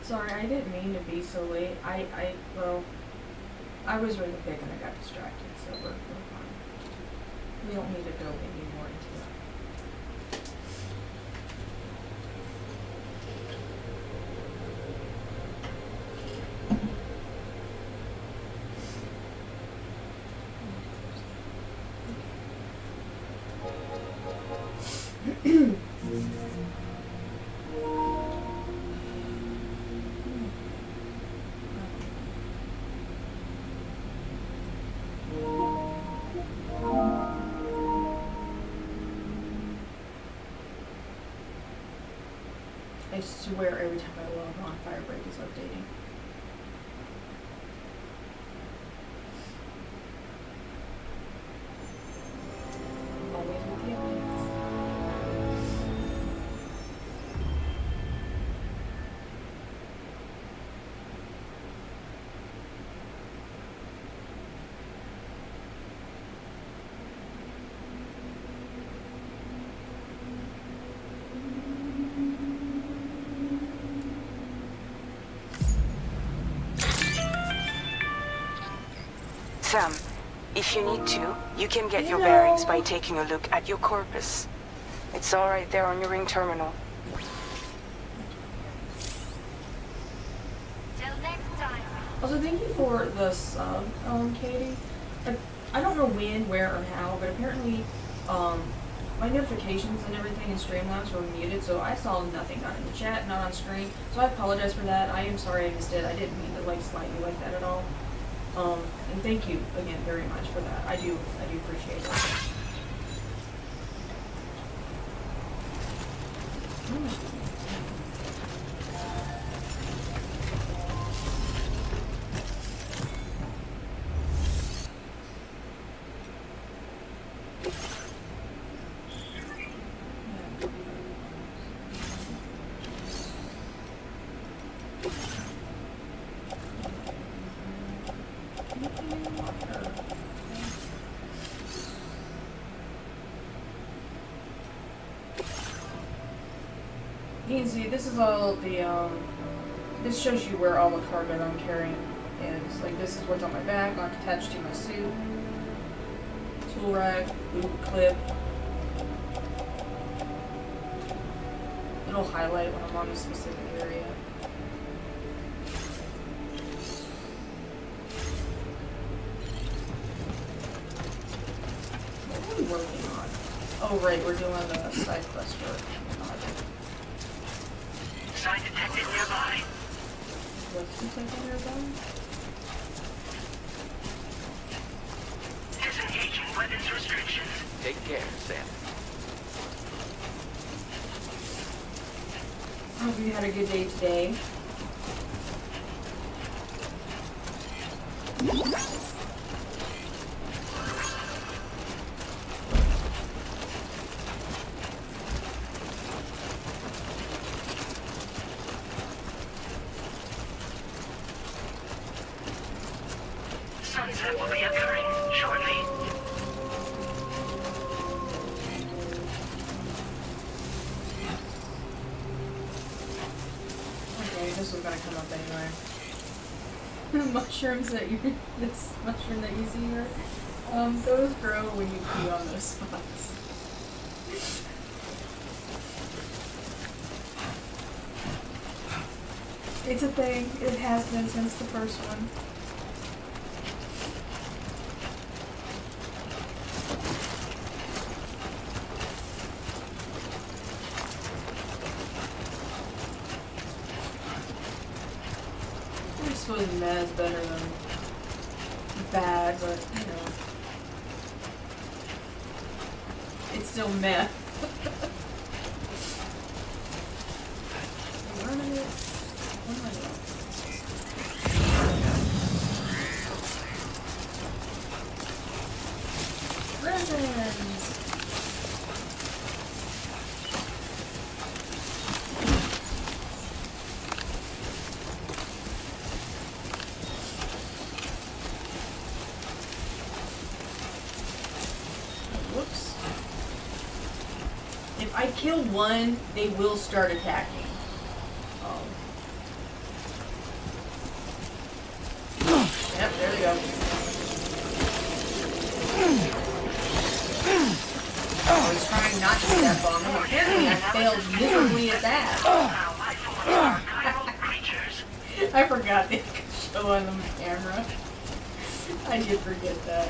Sorry, I didn't mean to be so late. Well, I was ready to pick and I got distracted, so we're fine. We don't need to go any more into that. I swear every time I log on, Firebreak is updating. Always with the updates. Sam, if you need to, you can get your bearings by taking a look at your corpus. It's all right there on your ring terminal. Till next time. Also, thank you for the sub, Katie. I don't know when, where, or how, but apparently, my notifications and everything in Streamlabs were muted, so I saw nothing, not in the chat, not on screen. So I apologize for that. I am sorry I missed it. I didn't mean to slight you like that at all. And thank you again very much for that. I do appreciate it. You can see, this is all the, this shows you where all the cargo I'm carrying is. Like, this is what's on my back, not attached to my suit. Tool rack, boot clip. It'll highlight when I'm on a specific area. What are we working on? Oh, right, we're doing the side quest work. Sign detected nearby. What's detected nearby? Disengaging weapons restrictions. Take care, Sam. I hope you had a good day today. Sunset will be occurring shortly. Okay, this was gonna come up anyway. Mushrooms that you, this mushroom that you see here, those grow when you pee on those spots. It's a thing. It has been since the first one. I suppose meh is better than bad, but you know, it's still meh. Where am I at? What am I at? Resins! Whoops. If I kill one, they will start attacking. I was trying not to step on them. Apparently I failed miserably at that. Now life forms are cunning creatures. I forgot they could show on the camera. I did forget that.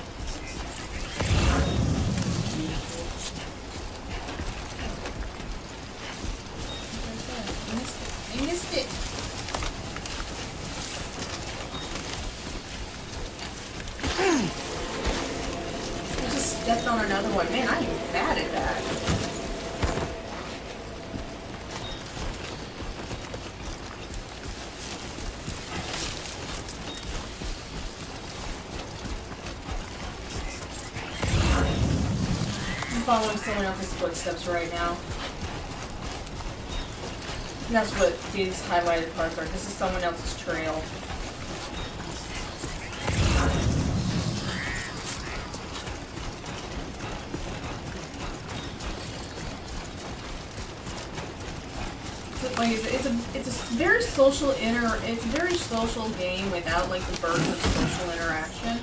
I missed it. I just stepped on another one. Man, I am bad at that. I'm following someone else's footsteps right now. And that's what these highlighted parts are. This is someone else's trail. Like it's a very social it's a very social game without like the burden of social interaction.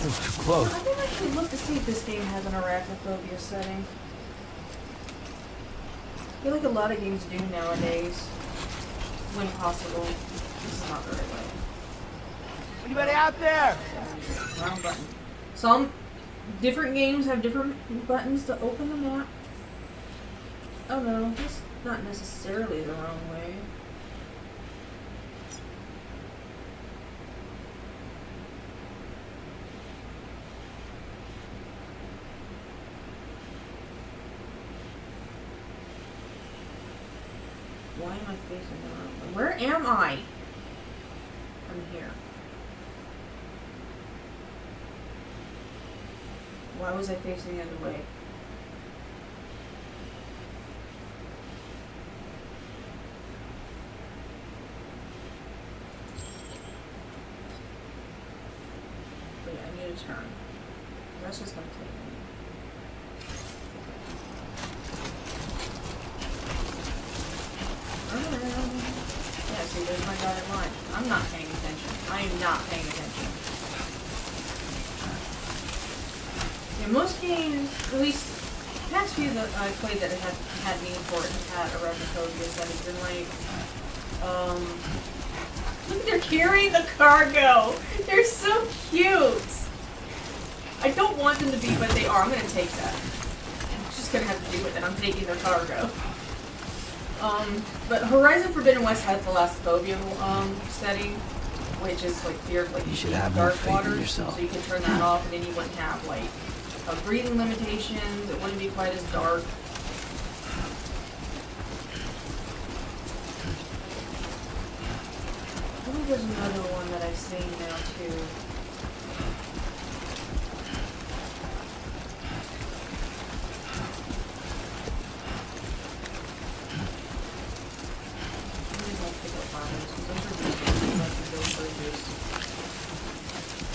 Too close. I think I should look to see if this game has an arachnophobia setting. I feel like a lot of games do nowadays, when possible. This is not the right way. Anybody out there? Wrong button. Some different games have different buttons to open the map. Oh no, that's not necessarily the wrong way. Why am I facing the wrong way? Where am I? I'm here. Why was I facing the other way? Wait, I need a turn. That's just gonna take me. Yeah, see, there's my dotted line. I'm not paying attention. I am not paying attention. Yeah, most games, at least the past few that I played that have had me for it have had arachnophobia that has been like, look, they're carrying the cargo. They're so cute. I don't want them to be, but they are. I'm gonna take that. I'm just gonna have to do with it. I'm taking their cargo. But Horizon Forbidden West has thalassophobia setting, which is like fear of like You should have more dark faith in waters. yourself. So you can turn that off, and then you wouldn't have like breathing limitations. It wouldn't be quite as dark. I think there's another one that I've seen now too.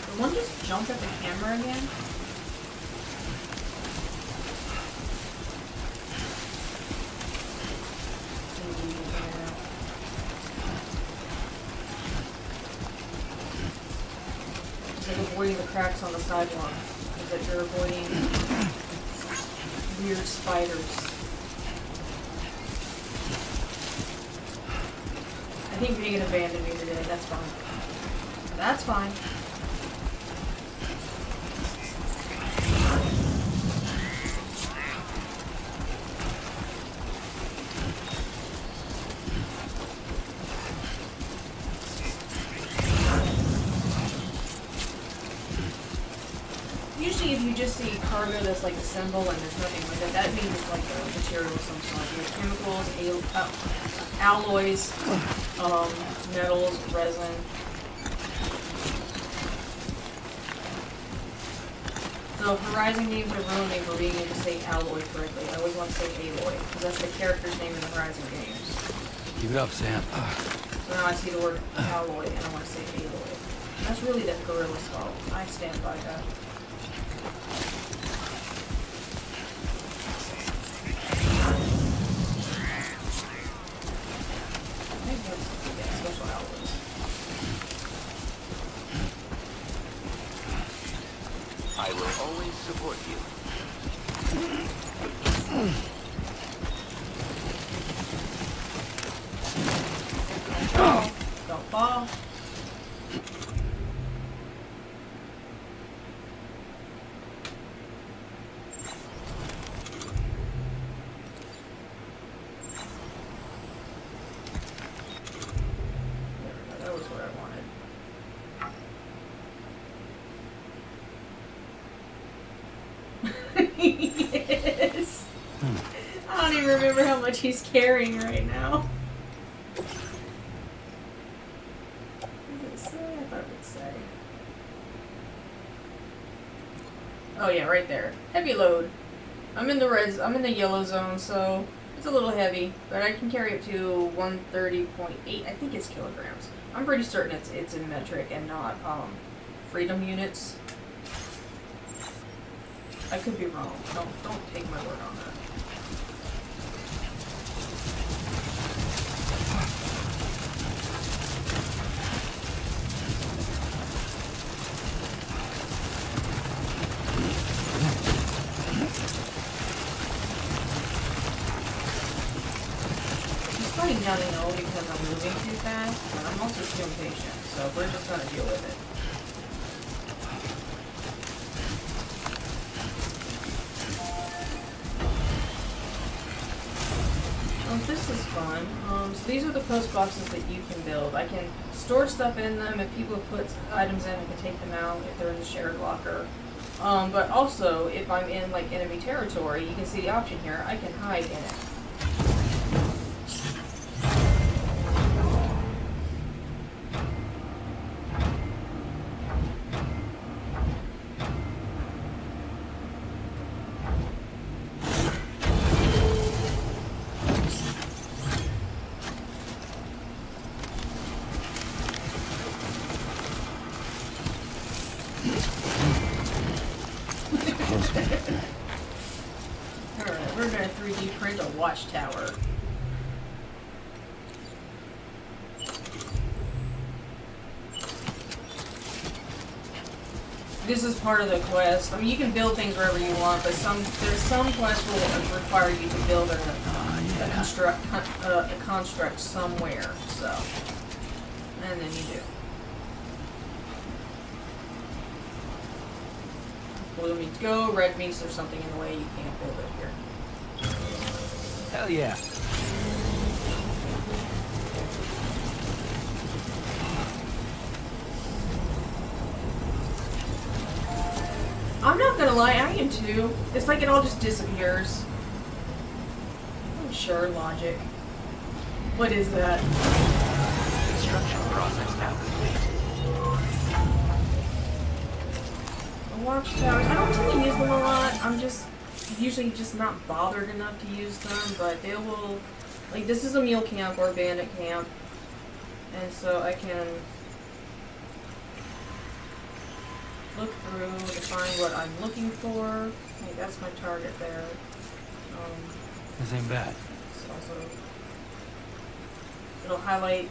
The one just jumped at the camera again. It's like avoiding the cracks on the sidewalk. It's like you're avoiding weird spiders. I think Megan abandoned me today. That's fine. That's fine. Usually if you just see cargo that's like a symbol and there's nothing like that, that means it's like a material of some sort. You have chemicals, alloys, metals, resin. The Horizon games are ruined me for being able to say alloy correctly. I always want to say alloy, because that's the character's name in the Horizon games. Keep it up, Sam. So now I see the word alloy and I want to say alloy. And that's really that gorilla's fault. I stand by that. support you. Don't fall. That was what I wanted. Yes. I don't even remember how much he's carrying right now. What does it say? I thought it would say. Oh yeah, right there. Heavy load. I'm in the yellow zone, so it's a little heavy, but I can carry up to 130.8. I think it's kilograms. I'm pretty certain it's in metric and not freedom units. I could be wrong. Don't take my word on that. I'm slowing down and low because I'm moving too fast, but I'm also too impatient, so we're just gonna deal with it. This is fun. So these are the post boxes that you can build. I can store stuff in them. If people put items in, I can take them out if they're in the shared locker. But also, if I'm in like enemy territory, you can see the option here. I can hide in it. Alright, we're gonna 3D print a watchtower. This is part of the quest. I mean, you can build things wherever you want, but there's some quests will require you to build a construct somewhere. So, and then you do. Blue means go, red means there's something in the way, you can't build it here. Hell yeah. I'm not gonna lie, I am too. It's like it all just disappears. Oh, sure, logic. What is that? Construction process now complete. Watchtowers. I don't tend to use them a lot. I'm just usually just not bothered enough to use them, but they will, like, this is a mule camp or a bandit camp, and so I can look through to find what I'm looking for. Hey, that's my target there. This ain't bad. It's also, it'll highlight.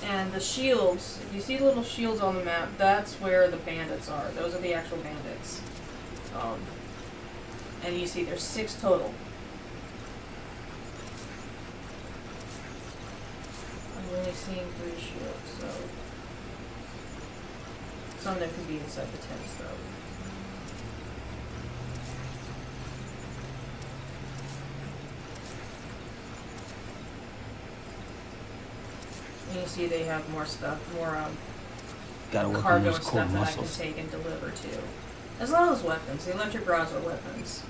And the shields, if you see little shields on the map, that's where the bandits are. Those are the actual bandits. And you see there's 6 total. I'm only seeing 3 shields, so some of them could be inside the tents though. And you see they have more stuff, more Gotta work on cargo those and core stuff that I can muscles. take and deliver to. As well as weapons. The electric rods are weapons.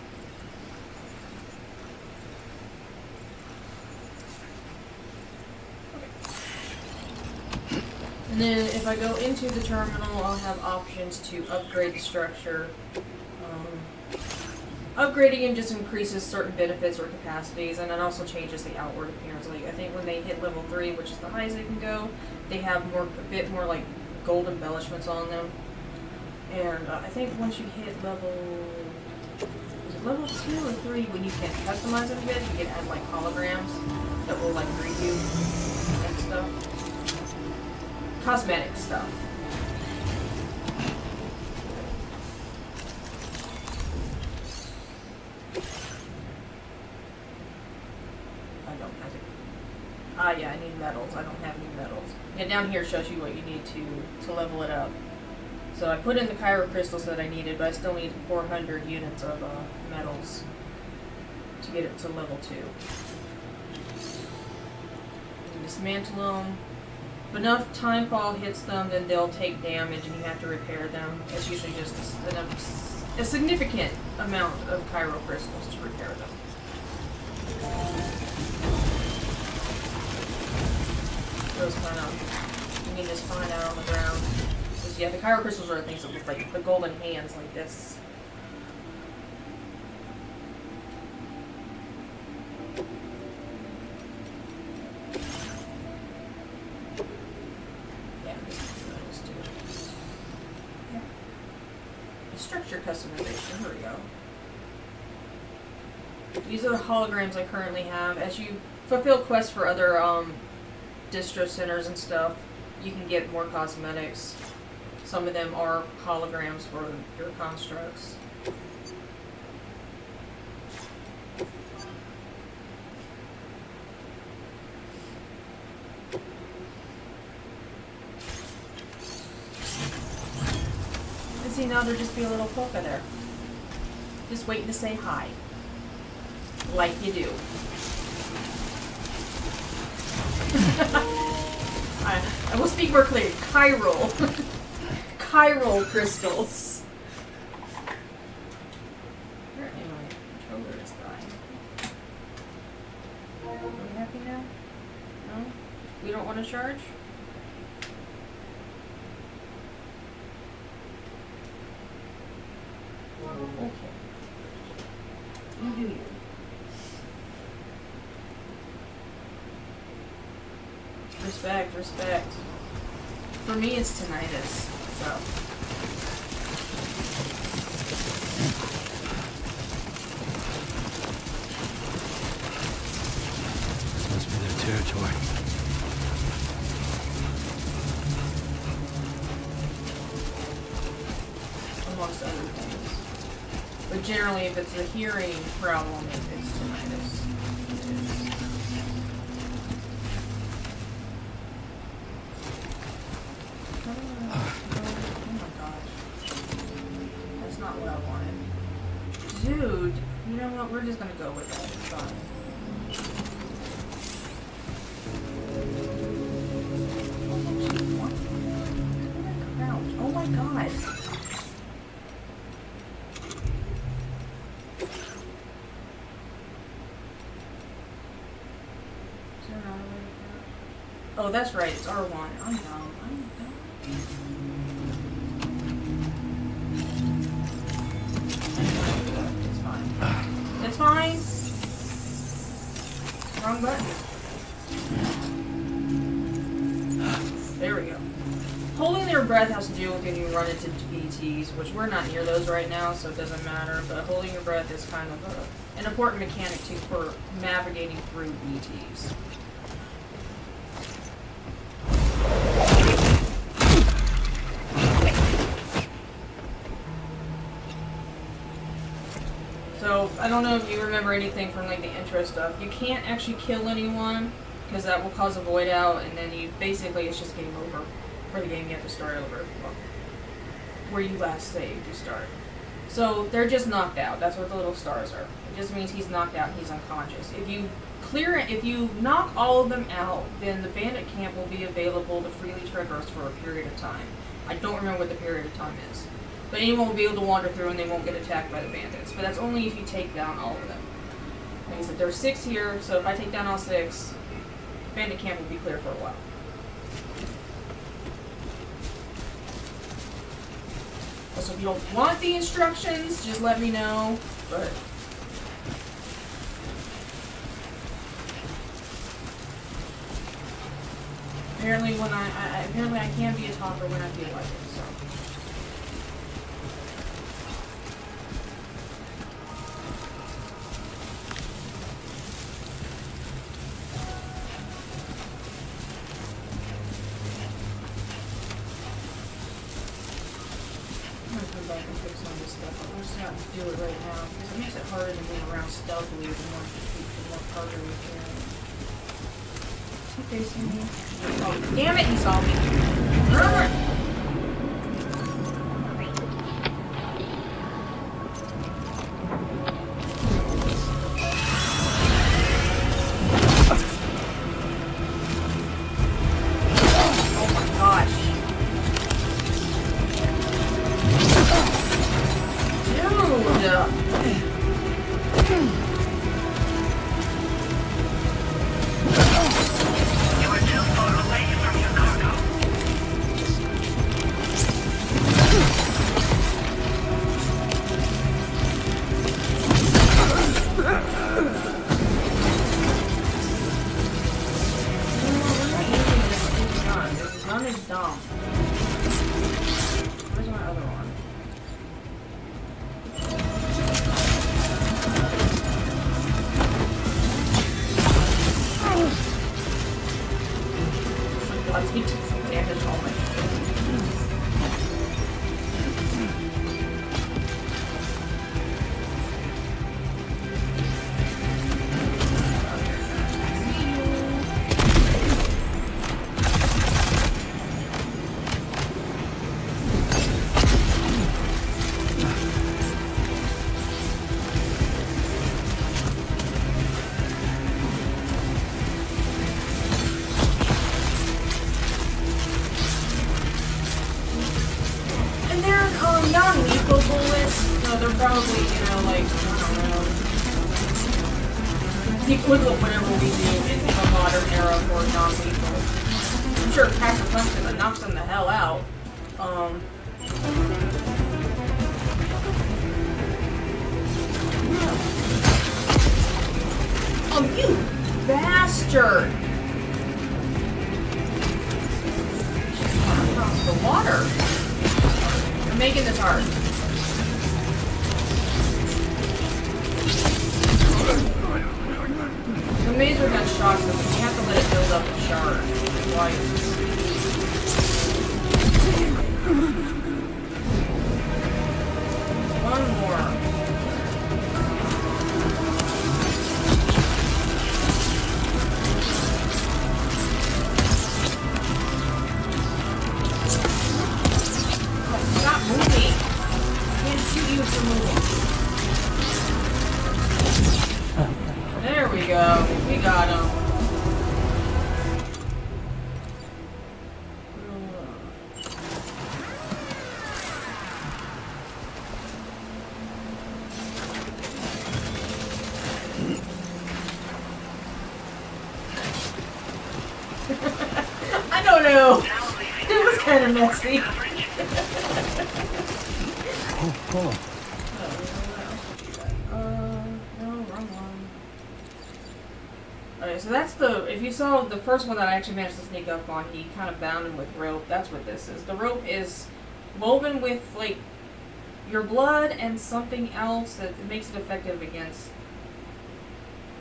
And then if I go into the terminal, I'll have options to upgrade the structure. Upgrading it just increases certain benefits or capacities, and it also changes the outward appearance. Like, I think when they hit level 3, which is the highest they can go, they have a bit more like gold embellishments on them. And I think once you hit level, is it level 2 or 3, when you can customize it a bit, you can add like holograms that will like greet you and stuff. cosmetic stuff. I don't have it. Ah, yeah, I need metals. I don't have any metals. Yeah, down here shows you what you need to level it up. So I put in the Kyro crystals that I needed, but I still need 400 units of metals to get it to level 2. You dismantle them. If enough timefall hits them, then they'll take damage and you have to repair them. It's usually just a significant amount of Kyro crystals to repair them. Those kind of, you can just find out on the ground. Because, yeah, the Kyro crystals are things that look like the golden hands like this. Yeah, this is what I just do. Yeah. Structure customization, here we go. These are the holograms I currently have. As you fulfill quests for other distro centers and stuff, you can get more cosmetics. Some of them are holograms for your constructs. And see, now there'll just be a little polka there. Just waiting to say hi. Like you do. I will speak more clearly. Chiral. Chiral crystals. Apparently my controller is dying. Are we happy now? No? We don't want to charge? Okay. You do you. Respect, respect. For me, it's tinnitus, so. This must be their territory. Amongst other things. But generally, if it's a hearing problem, it's tinnitus. Dude, you know what? We're just gonna go with that. It's fine. Crouch. Oh my god. Is there another way to crouch? Oh, that's right. It's R1. I'm dumb. I'm dumb. It's fine. Wrong button. There we go. Holding your breath has to do with when you run into BTs, which we're not near those right now, so it doesn't matter. But holding your breath is kind of an important mechanic too for navigating through BTs. So, I don't know if you remember anything from like the intro stuff. You can't actually kill anyone, because that will cause a void out, and then you basically, it's just game over. For the game, you have to start over. Well, where you last saved, you start. So, they're just knocked out. That's what the little stars are. It just means he's knocked out and he's unconscious. If you clear it, if you knock all of them out, then the bandit camp will be available to freely traverse for a period of time. I don't remember what the period of time is. But anyone will be able to wander through and they won't get attacked by the bandits. But that's only if you take down all of them. Like I said, there's 6 here, so if I take down all 6, bandit camp will be clear for a while. So if you don't want the instructions, just let me know. But apparently when apparently I can be a talker when I feel like it, so. can fix some of this stuff. I'm just not to do it right now because it makes it harder to move around stealthily the more harder we can. Is he facing me? Oh, damn it, he saw me. Run! non-lethal bullets, so they're probably, you know, like, I don't know, the equivalent whatever we do in the modern era for non-lethal. I'm sure it packs a punch and it knocks them the hell out. Oh, you bastard! Across the water. I'm making this hard. The mazer got shocked, but you have to let it build up and shard. One more. Stop moving! I can't shoot you for moving. There we go. We got him. I don't know. It was kind of messy. Cool. No, wrong one. Okay, so that's the, if you saw the first one that I actually managed to sneak up on, he kind of bound him with rope. That's what this is. The rope is woven with, like, your blood and something else that makes it effective against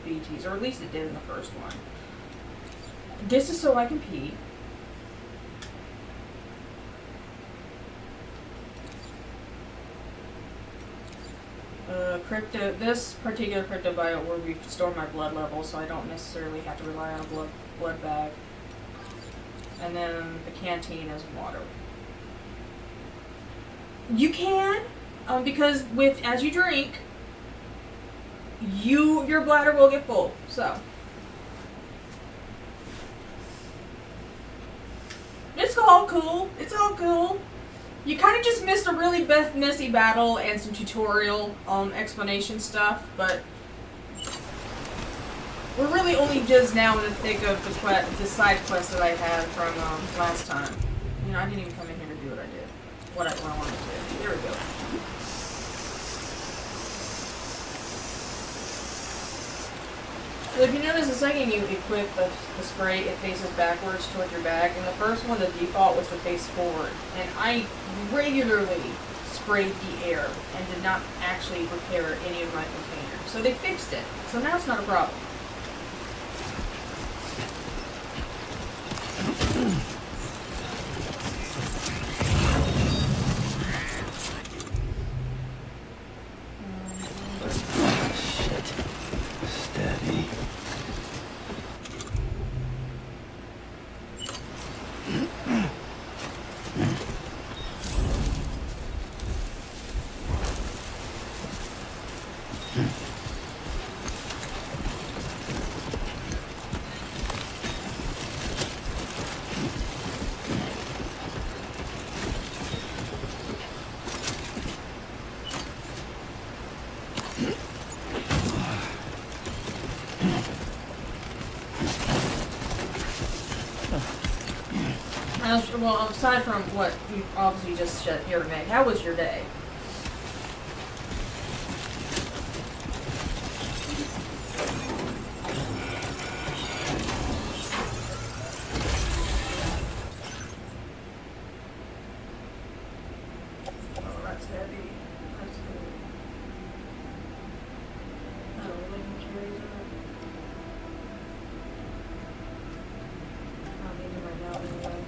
BTs, or at least it did in the first one. This is so I can pee. This particular cryptobiote will restore my blood level, so I don't necessarily have to rely on a blood bag. And then the canteen is water. You can, because as you drink, your bladder will get full. So it's all cool. It's all cool. You kind of just missed a really messy battle and some tutorial explanation stuff, but we're really only just now in the thick of the side quest that I had from last time. You know, I didn't even come in here to do what I did, what I wanted to do. There we go. So if you notice, the second you equip the spray, it faces backwards towards your back. And the first one, the default was to face forward. And I regularly sprayed the air and did not actually repair any of my containers. So they fixed it. So now it's not a problem. Well, aside from what you obviously just said here, Meg, how was your day? Oh, that's heavy. That's heavy. I don't really need to carry that. I'll need to right now anyway.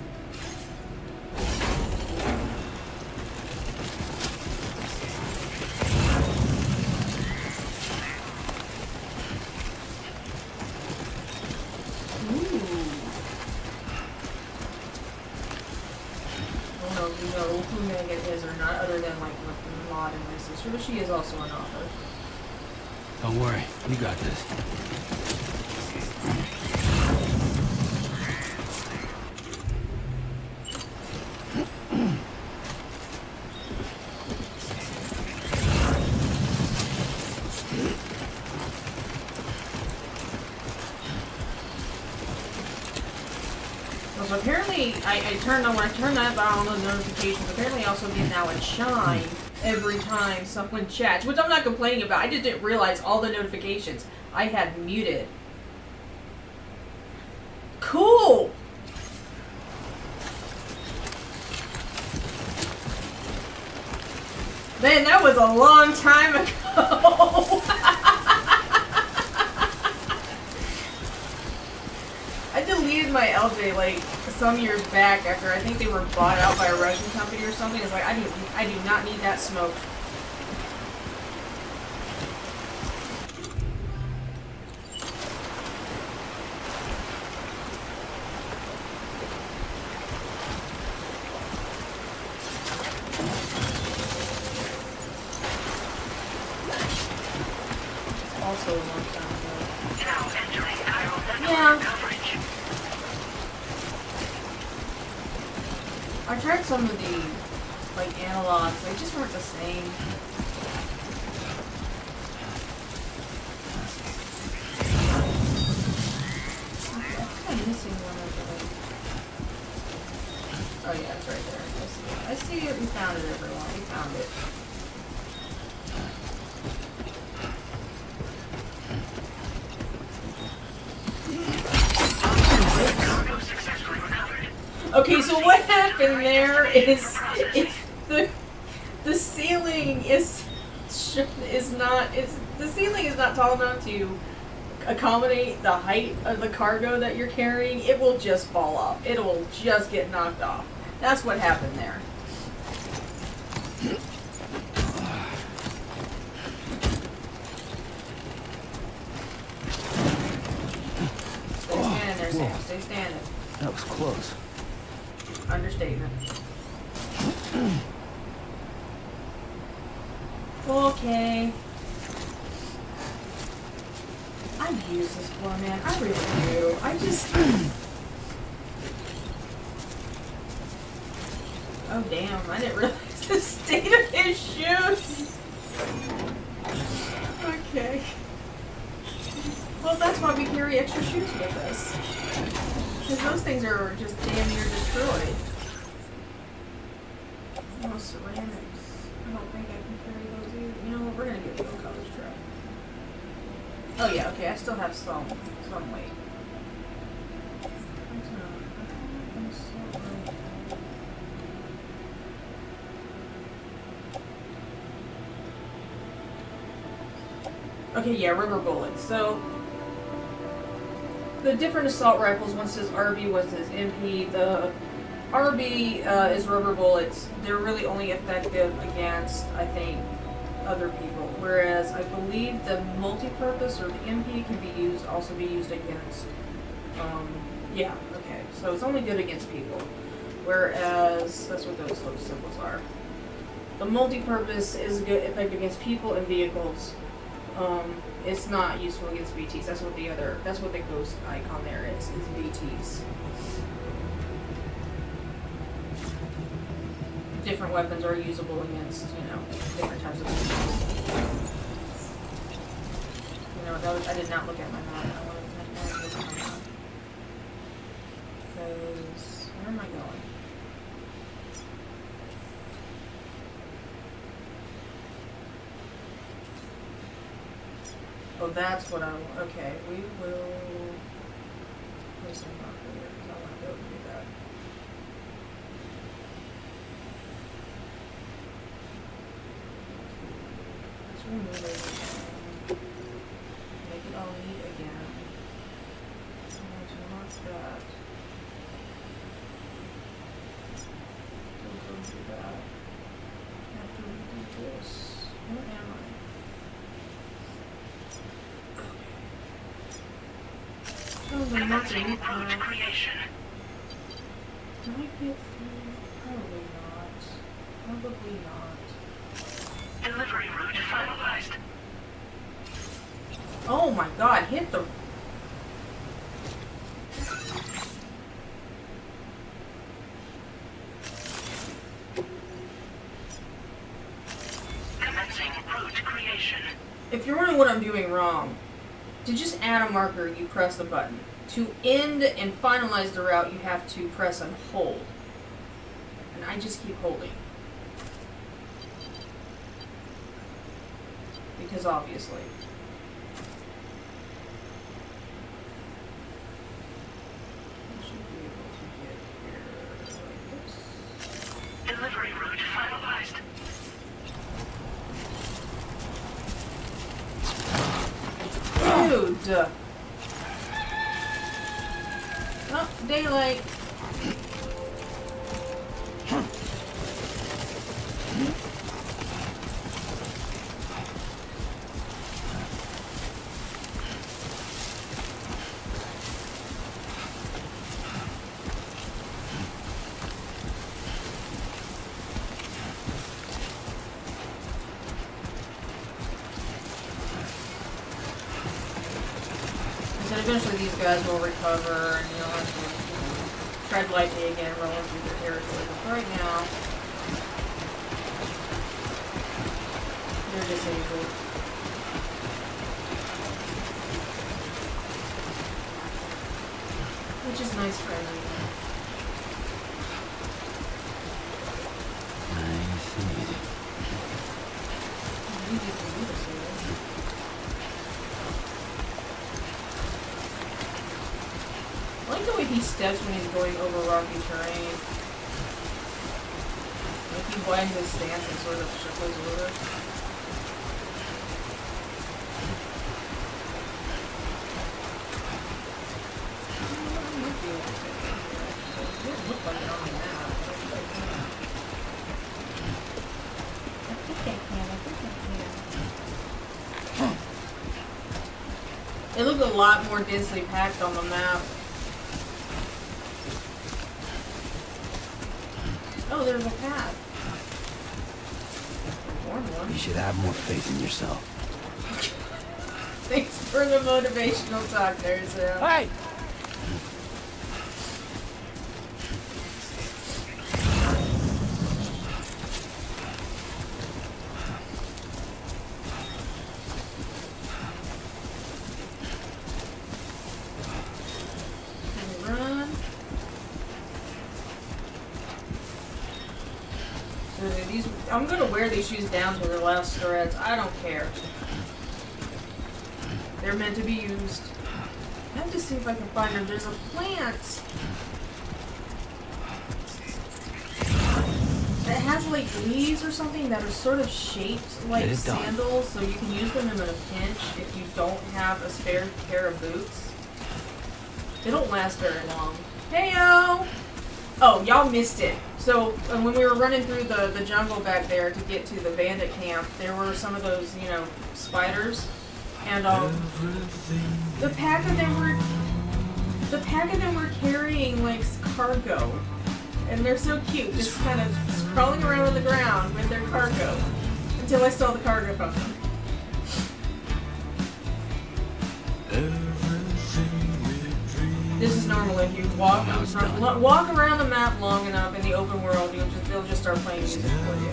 I don't know if you know who Megan is or not, other than like Maud and my sister, but she is also an author. Don't worry, you got this. So apparently, I turned on when I turned that on those notifications. Apparently, I also get now a chime every time someone chats, which I'm not complaining about. I just didn't realize all the notifications I had muted. Cool. Man, that was a long time ago. I deleted my LJ like some years back after I think they were bought out by a Russian company or something. It's like I do not need that smoke. It's also a long time ago. Now entering chiral network Yeah. coverage. I tried some of the like analogs, they just weren't the same. Okay, I think I'm missing one of the. Oh yeah, it's right there. I see it. I see it. We found it, everyone. We found it. Cargo successfully recovered. Okay, so what happened there is the ceiling is the ceiling is not tall enough to accommodate the height of the cargo that you're carrying. It will just fall off. It will just get knocked off. That's what happened there. Stay standing there, Sam. Stay standing. That was close. Understatement. Okay. I use this floor, man. I really do. I just. Oh damn! I didn't realize the state of his shoes. Okay. Well, that's why we carry extra shoes with us. Because those things are just damn near destroyed. Oh, ceramics. I don't think I can carry those either. You know what? We're gonna get a little college tray. Oh yeah, okay. I still have some weight. Okay, yeah, rubber bullets. So the different assault rifles, one says RB, one says MP. The RB is rubber bullets. They're really only effective against, I think, other people. Whereas I believe the multi-purpose or the MP can be used, also be used against. Yeah, okay. So it's only good against people. Whereas that's what those little symbols are. The multi-purpose is good, effective against people and vehicles. It's not useful against BTs. That's what the ghost icon there is BTs. Different weapons are usable against, different types of BTs. I did not look at my map. I wanted to look at my map. Because, where am I going? Oh, that's what I want. Okay, we will place a marker here because I want to go do that. Let's remove everything. Make it all neat again. I'm going to mark that. We'll go do that. After we do this, where am I? Oh, the Commencing marker road path. creation. Can I get through? Probably not. Probably not. Delivery route finalized. Oh my god, hit the... Commencing route creation. If you're wondering what I'm doing wrong, to just add a marker, you press the button. To end and finalize the route, you have to press and hold. And I just keep holding. Because obviously. I should be able to get here like this. Delivery route finalized. Dude! Oh, daylight. And eventually these guys will recover and you'll have to tread lightly again rolling through their territory. But right now, they're disabled. Which is nice for everyone. Nice and easy. You get to do this, I like the way he steps when he's going over rocky terrain. Like he winds his stance and sort of shuffles over. It didn't look like it on the map. I think I can. It looked a lot more densely packed on the map. Oh, there's a path. You should have more faith in yourself. Thanks for the motivational talk there, Sam. Hey! Run. So these, I'm gonna wear these shoes down to their last threads. I don't care. They're meant to be used. I have to see if I can find them. There's a plant that has like leaves or something that are sort of shaped like Get it done. sandals, so you can use them in a pinch if you don't have a spare pair of boots. They don't last very long. Heyo! Oh, y'all missed it. So when we were running through the jungle back there to get to the bandit camp, there were some of those, you know, spiders, and the pack of them were carrying like cargo, and they're so cute, just kind of crawling around on the ground with their cargo until I stole the cargo from them. This is normal if you walk around the map long enough in the open world, they'll just start playing music for you.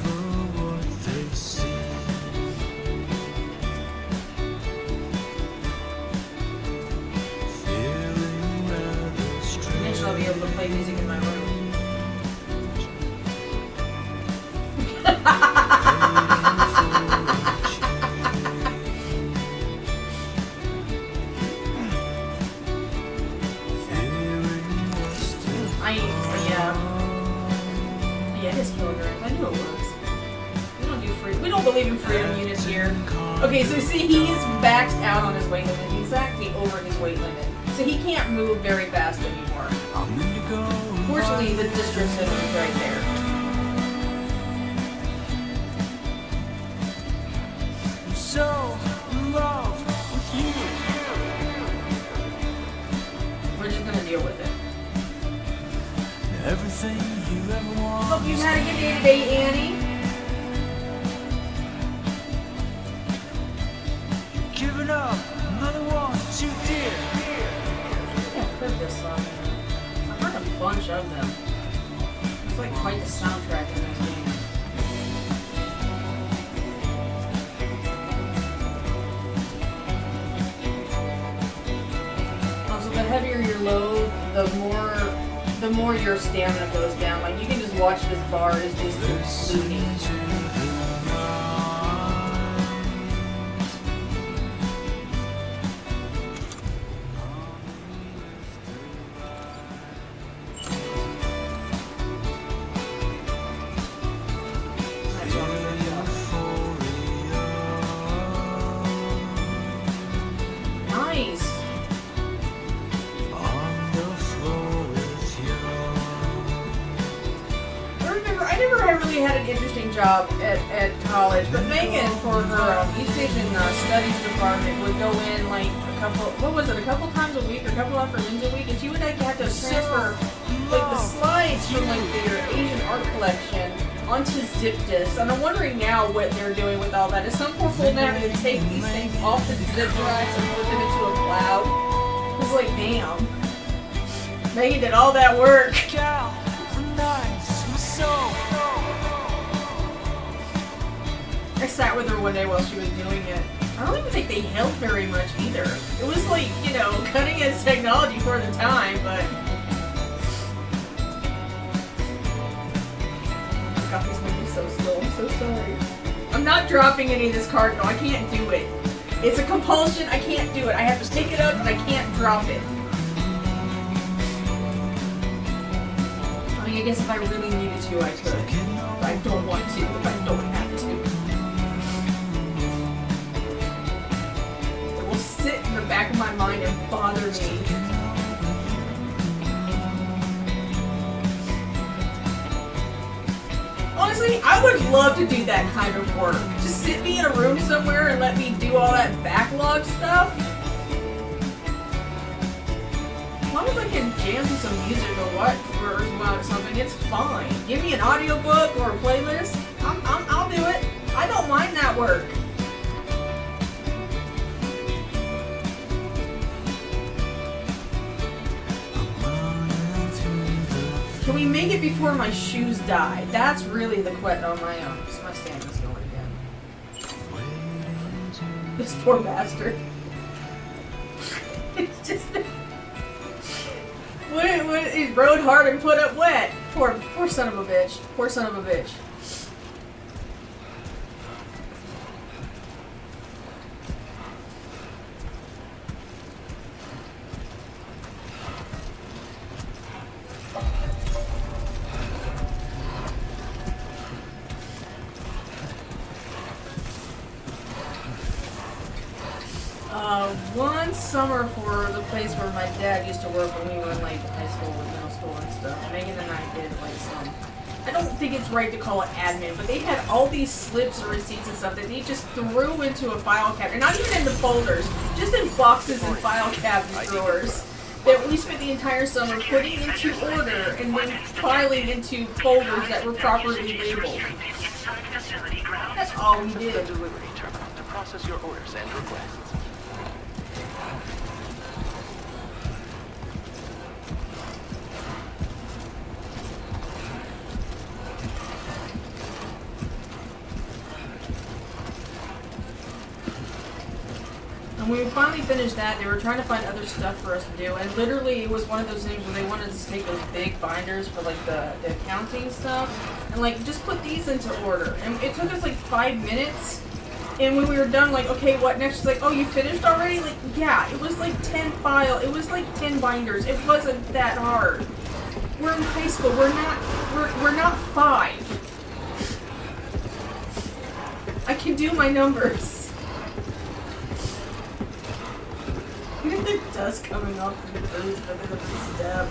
Eventually I'll be able to play music in my room. freedom units here. Okay, so see, he's maxed out on his weight limit. He's actually over his weight limit. So he can't move very fast anymore. Fortunately, the district center is right there. I'm so in love with you. We're just gonna deal with it. Everything you ever want. Hope you've had a good day today, Annie. Giving up, another one too dear. I've heard this song. I've heard a bunch of them. It's like quite the soundtrack in this game. Also, the heavier your load, the more your stamina goes down. Like you can just watch this bar is just looting. Nice. I never really had an interesting job at college, but Megan, for her East Asian Studies department, would go in like a couple times a week or a couple afternoons a week, and she would like have to transfer like the slides from like their Asian art collection onto zip disks. And I'm wondering now what they're doing with all that. Is some poor fool now having to take these things off the zip drives and put them into a cloud? It's like, damn. Megan did all that work. I sat with her one day while she was doing it. I don't even think they held very much either. It was like, cutting edge technology for the time, but... God, this movie's so slow. I'm so sorry. I'm not dropping any of this card, though. I can't do it. It's a compulsion. I can't do it. I have to pick it up and I can't drop it. I mean, I guess if I really needed to, I could. But I don't want to if I don't have to. It will sit in the back of my mind and bother me. Honestly, I would love to do that kind of work. Just sit me in a room somewhere and let me do all that backlog stuff. As long as I can jam to some music or something, it's fine. Give me an audiobook or a playlist. I'll do it. I don't mind that work. Can we make it before my shoes die? That's really the question. Oh, my stamina's going again. This poor bastard. It's just... What, he rode hard and put up wet. Poor son of a bitch. Poor son of a bitch. One summer for the place where my dad used to work when we were in like high school and middle school and stuff, Megan and I did like some, I don't think it's right to call it admin, but they had all these slips and receipts and stuff that they just threw into a file cabinet, not even into folders, just in boxes and file cabinet drawers, that we spent the entire summer putting into order and then filing into folders that were properly labeled. That's all we did. Delivery terminal to process your orders and requests. And when we finally finished that, they were trying to find other stuff for us to do, and literally it was one of those things where they wanted us to take those big binders for like the accounting stuff, and like just put these into order. And it took us like 5 minutes, and when we were done, like, okay, what next? She's like, oh, you finished already? Like, yeah, it was like 10 it was like 10 binders. It wasn't that hard. We're in high school. We're not 5. I can do my numbers. Dust coming off the boots at every step.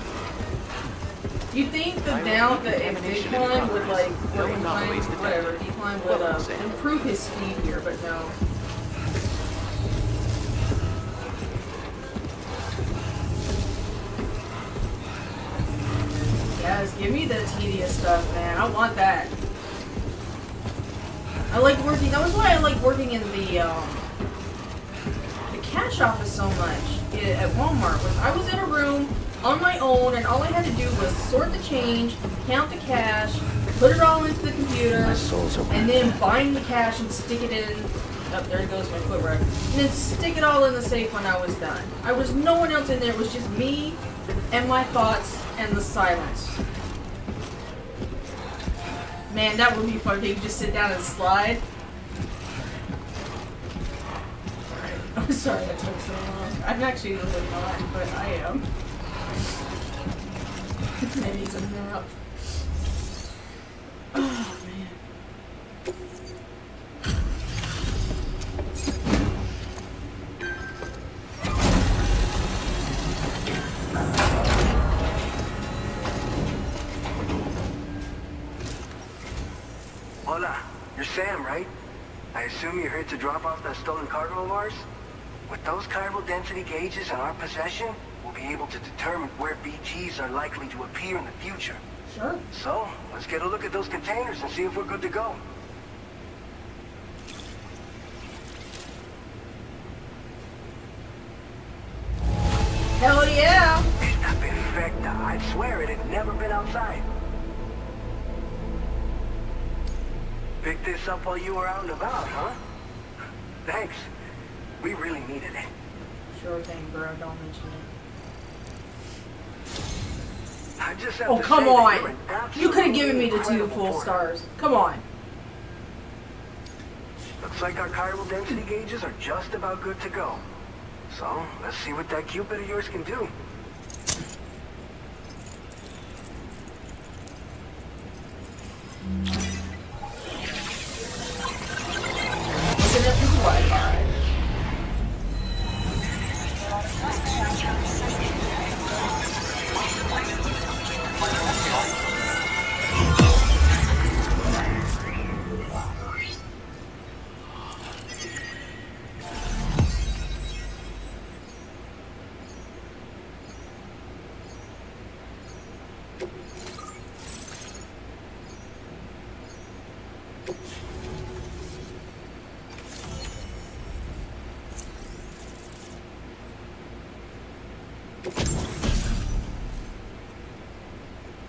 You think the decline would like, or incline, whatever, decline would improve his speed here, but no. Yes, give me the tedious stuff, man. I want that. I like working. That was why I like working in the cash office so much at Walmart. Was I was in a room on my own, and all I had to do was sort the change, count the cash, put it all into the computer, and then bind the cash and stick it in. Oh, there goes my foot rug. And then stick it all in the safe when I was done. I was no one else in there. It was just me and my thoughts and the silence. Man, that would be fun if you just sit down and slide. Alright. I'm sorry that took so long. I'm actually really not, but I am. I need some nap. Oh, man. Hola, you're Sam, right? I assume you're here to drop off that stolen cargo of ours? With those chiral density gauges in our possession, we'll be able to determine where BGs are likely to appear in the future. Sure. So, let's get a look at those containers and see if we're good to go. Hell yeah! Está perfecta. I'd swear it had never been outside. Picked this up while you were out and about, huh? Thanks. We really needed it. Sure thing, bro. Don't mention it. I just have Oh, to come say that on! you're an You could have given me the absolutely 2 full incredible stars. Come on. Looks like our chiral density gauges are just about good to go. So, let's see what that Cupid of yours can do. Looking at this Wi-Fi.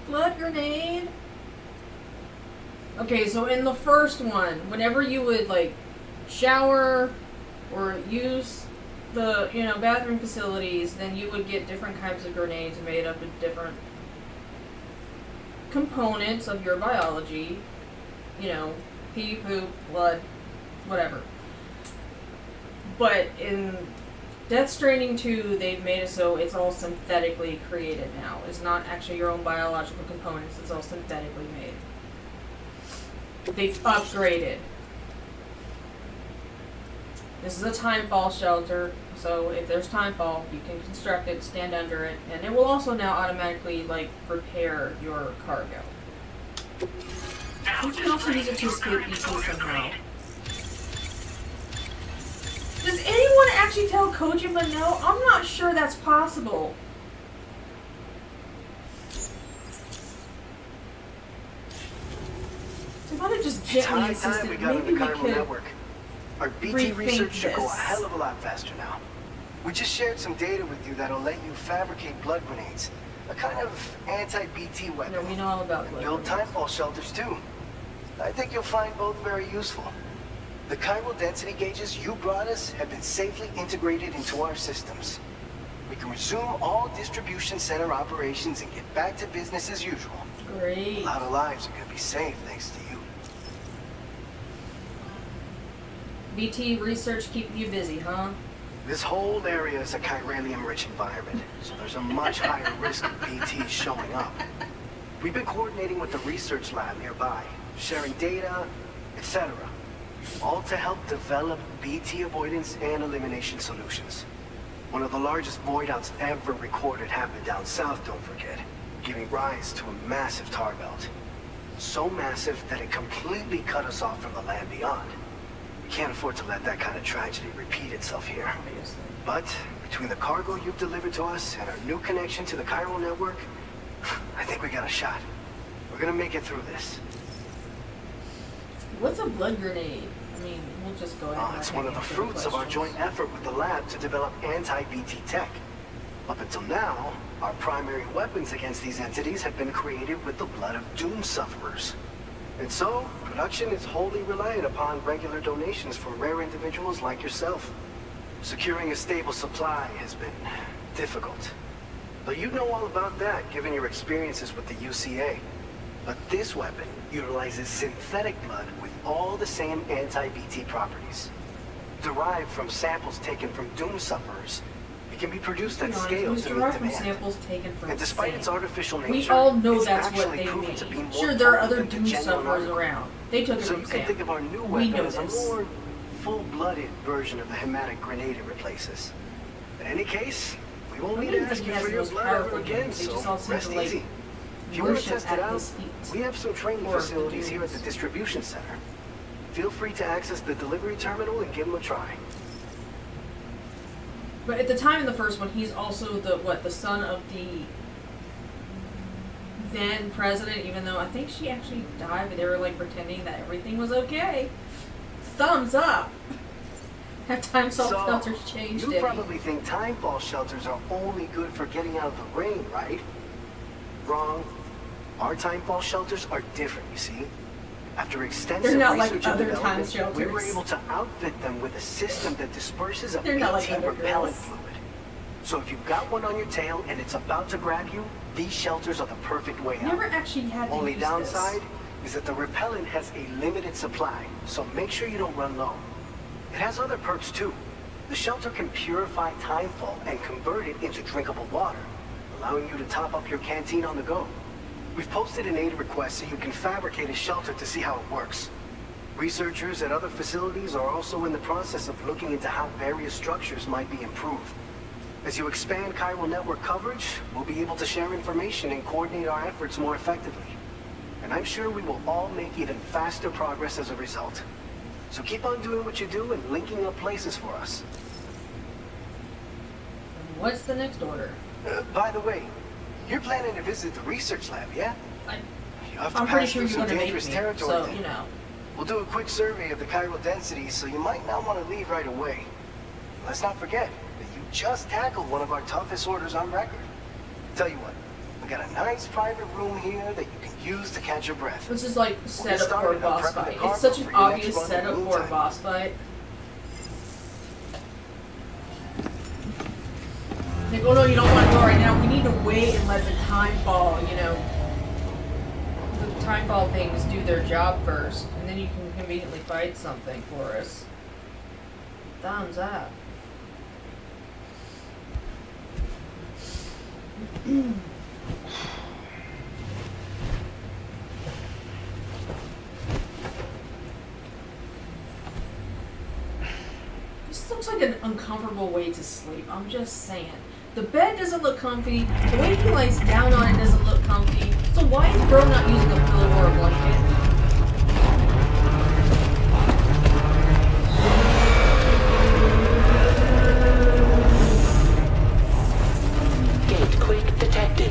Blood grenade? Okay, so in the first one, whenever you would, like, shower or use the, bathroom facilities, then you would get different kinds of grenades made up of different components of your biology. Pee, poop, blood, whatever. But in Death Stranding 2, they've made it so it's all synthetically created now. It's not actually your own biological components, it's all synthetically made. They've upgraded. This is a timefall shelter, so if there's timefall, you can construct it, stand under it, and it will also now automatically, repair your cargo. You can also use it to escape BT somehow. Does anyone actually tell Kojima no? I'm not sure that's possible. If I'd have just gently insisted, we got maybe on the we chiral could network. Our BT rethink research should go a this. hell of a lot faster now. We just shared some data with you that'll let you fabricate blood grenades. A kind of anti-BT weapon. No, we know all about And blood build grenades. timefall shelters too. I think you'll find both very useful. The chiral density gauges you brought us have been safely integrated into our systems. We can resume all distribution center operations and get back to business as usual. Great. A lot of lives are gonna be saved thanks to you. BT research keeping you busy, huh? This whole area is a chiralium-rich environment, so there's a much higher risk of BTs showing up. We've been coordinating with the research lab nearby, sharing data, etc. all to help develop BT avoidance and elimination solutions. One of the largest void outs ever recorded happened down south, don't forget, giving rise to a massive tar belt. So massive that it completely cut us off from the land beyond. We can't afford to let that kind of tragedy repeat itself here. Obviously. But between the cargo you've delivered to us and our new connection to the chiral network, I think we got a shot. We're gonna make it through this. What's a blood grenade? I mean, we'll just go ahead and It's one of the fruits of our joint effort with the lab to develop anti-BT tech. Up until now, our primary weapons against these entities have been created with the blood of doom sufferers. And so, production is wholly reliant upon regular donations from rare individuals like yourself. Securing a stable supply has been difficult. But you know all about that, given your experiences with the UCA. But this weapon utilizes synthetic blood with all the same anti-BT properties. Derived from samples taken from doom sufferers, it can be produced at scale to meet derived from demand. samples taken from And despite its artificial nature, we all know it's that's what actually they proven to be mean. more Sure, there are potent other than the doom genuine sufferers article. around. They took it So from you can think of our new We weapon know as a this. more full-blooded version of the hematic grenade it replaces. In any case, we won't need to think ask he you has for the your most blood powerful ever again, ones. They so just all seem rest to, like, easy. If you want to worship test it at out, his feet. we have some training Or the facilities here at the dudes. distribution center. Feel free to access the delivery terminal and give them a try. But at the time in the first one, he's also the son of the then president, even though I think she actually died, but they were like pretending that everything was okay. Thumbs up! Have time salt filters changed you it? probably think timefall shelters are only good for getting out of the rain, right? Wrong. Our timefall shelters are different, you see. After extensive They're not like research and other time development, we were shelters. able to outfit them with a system that disperses a They're not like BT other repellent girls. fluid. So if you've got one on your tail and it's about to grab you, these shelters are the perfect way out. Never actually had to Only use downside this. is that the repellent has a limited supply, so make sure you don't run low. It has other perks too. The shelter can purify timefall and convert it into drinkable water, allowing you to top up your canteen on the go. We've posted an aid request so you can fabricate a shelter to see how it works. Researchers at other facilities are also in the process of looking into how various structures might be improved. As you expand chiral network coverage, we'll be able to share information and coordinate our efforts more effectively. And I'm sure we will all make even faster progress as a result. So keep on doing what you do and linking up places for us. What's the next order? By the way, you're planning to visit the research lab, yeah? You have to I'm pretty pass sure through you're some going to make dangerous me, territory so, then. you know. We'll do a quick survey of the chiral density, so you might not want to leave right away. Let's not forget that you just tackled one of our toughest orders on record. Tell you what, we got a nice private room here that you can use to catch your breath. This is like get setup for a started on boss prepping the fight. cargo It's such for an your next obvious run in the setup for a meantime. boss fight. Like, oh no, you don't want to go right now. We need to wait and let the time fall, you know. The time fall things do their job first, and then you can conveniently fight something for us. Thumbs up. This looks like an uncomfortable way to sleep. I'm just saying. The bed doesn't look comfy. The way he lays down on it doesn't look comfy. So why is bro not using a pillow or a blanket? Gate quake detected.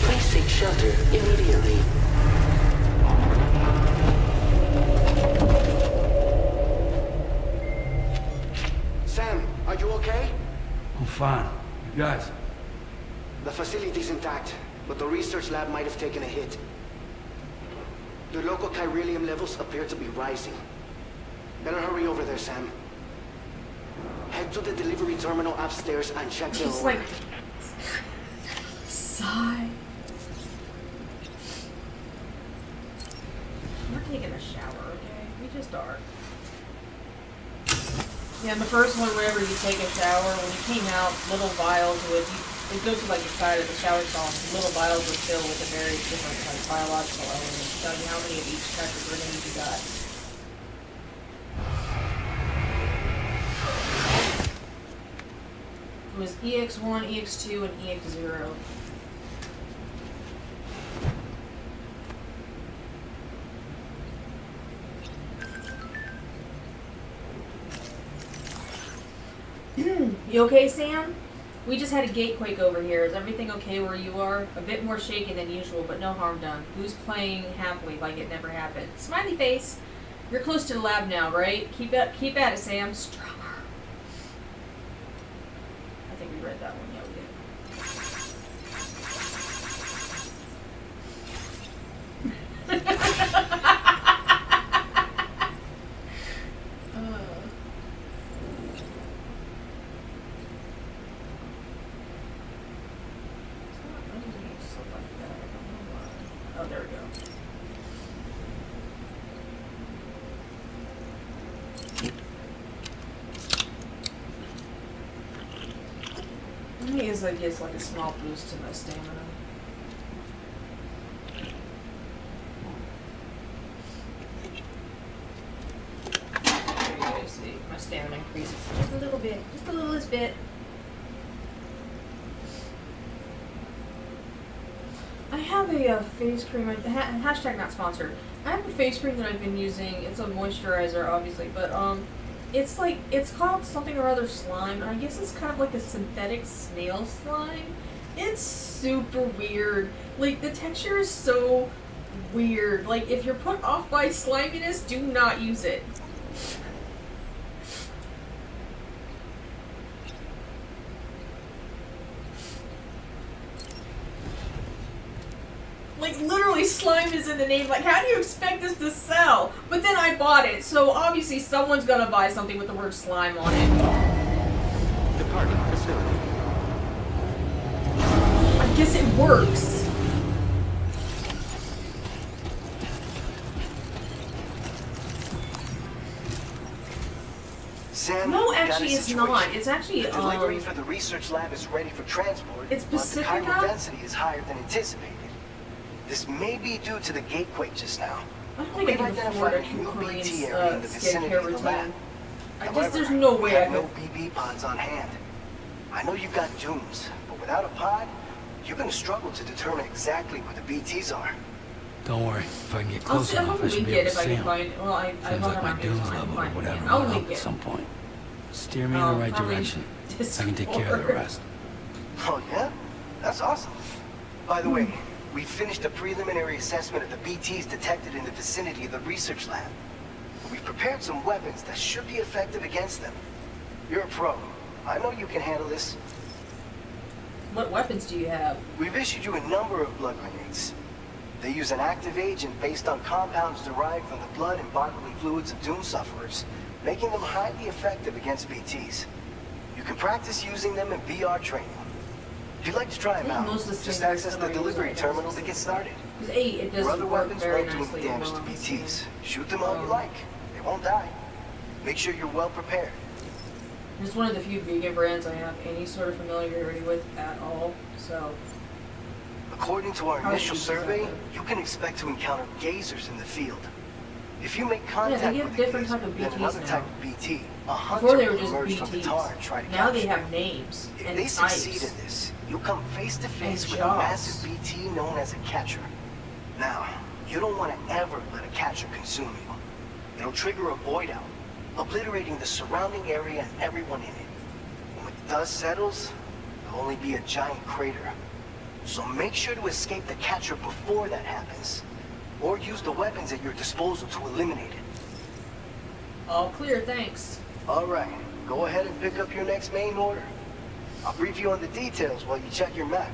Please seek shelter immediately. Sam, are you okay? I'm fine. You guys? The facility's intact, but the research lab might have taken a hit. The local chiralium levels appear to be rising. Better hurry over there, Sam. Head to the delivery terminal upstairs and check the He's order. like... Sigh. We're taking a shower, okay? We just are. Yeah, in the first one, whenever you take a shower, when you came out, little vials would, it goes to like the side of the shower stall, and little vials would fill with a very different like biological elements, telling you how many of each type of grenade you got. was EX1, EX2, and EX0. You okay, Sam? We just had a gatequake over here. Is everything okay where you are? A bit more shaken than usual, but no harm done. Who's playing happily like it never happened? Smiley face. You're close to the lab now, right? Keep at it, Sam. Stronger. I think we read that one. Yeah, we Oh, there we go. I think it gives like a small boost to my stamina. There you guys see, my stamina increases just a little bit, just the littlest bit. I have a face cream, hashtag not sponsored. I have a face cream that I've been using. It's a moisturizer, obviously, but it's called something or other slime, and I guess it's kind of like a synthetic snail slime. It's super weird. Like, the texture is so weird. Like, if you're put off by sliminess, do not use it. Like, literally, slime is in the name. Like, how do you expect this to sell? But then I bought it, so obviously someone's gonna buy something with the word slime on it. Departing facility. I guess it works. Sam, No, we got a actually, it's situation. not. It's actually, The delivery for the research lab is ready for transport, It's but the chiral Pacifica? density is higher than anticipated. This may be due to the gatequake just now. I don't think I We've can afford identified a a new Korean BT area in the vicinity skincare of the lab. routine. I However, guess there's no we way I have no could. BB pods on hand. I know you've got dooms, but without a pod, you're going to struggle to determine exactly where the BTs are. Don't worry. If I can get I'll close see. I'll enough, I link should be it able if to I see can them. find it. Well, I Seems love like it my on dunes Amazon. I level can or find it whatever again. will I'll help link at it. some point. Steer me in the right Probably direction. I can take care of the Discord. rest. Oh, yeah? That's awesome. By the way, we finished a preliminary assessment of the BTs detected in the vicinity of the research lab. We've prepared some weapons that should be effective against them. You're a pro. I know you can handle this. What weapons do you have? We've issued you a number of blood grenades. They use an active agent based on compounds derived from the blood and bodily fluids of Doom sufferers, making them highly effective against BTs. You can practice using them in VR training. If you'd like to try them I think out, most of the just things access that the I use delivery right now terminal is to get started. Because A, it Your other doesn't work weapons very won't do nicely. any damage to alone. BTs. Shoot them all you like. They won't die. Make sure you're well prepared. It's one of the few vegan brands I have any sort of familiarity with at all. So According to our How initial deep is survey, that? you can expect to encounter gazers in the field. If you make Yeah, contact they give with a different gazer, type of then BTs another now. type of BT, a hunter before they were will just emerge from the tar and try to BTs. Now they capture have names If and they succeed types. in this, you'll come face to face And with a jobs. massive BT known as a catcher. Now, you don't want to ever let a catcher consume you. It'll trigger a void out, obliterating the surrounding area and everyone in it. When the dust settles, there'll only be a giant crater. So make sure to escape the catcher before that happens, or use the weapons at your disposal to eliminate it. All clear, thanks. All right, go ahead and pick up your next main order. I'll brief you on the details while you check your map.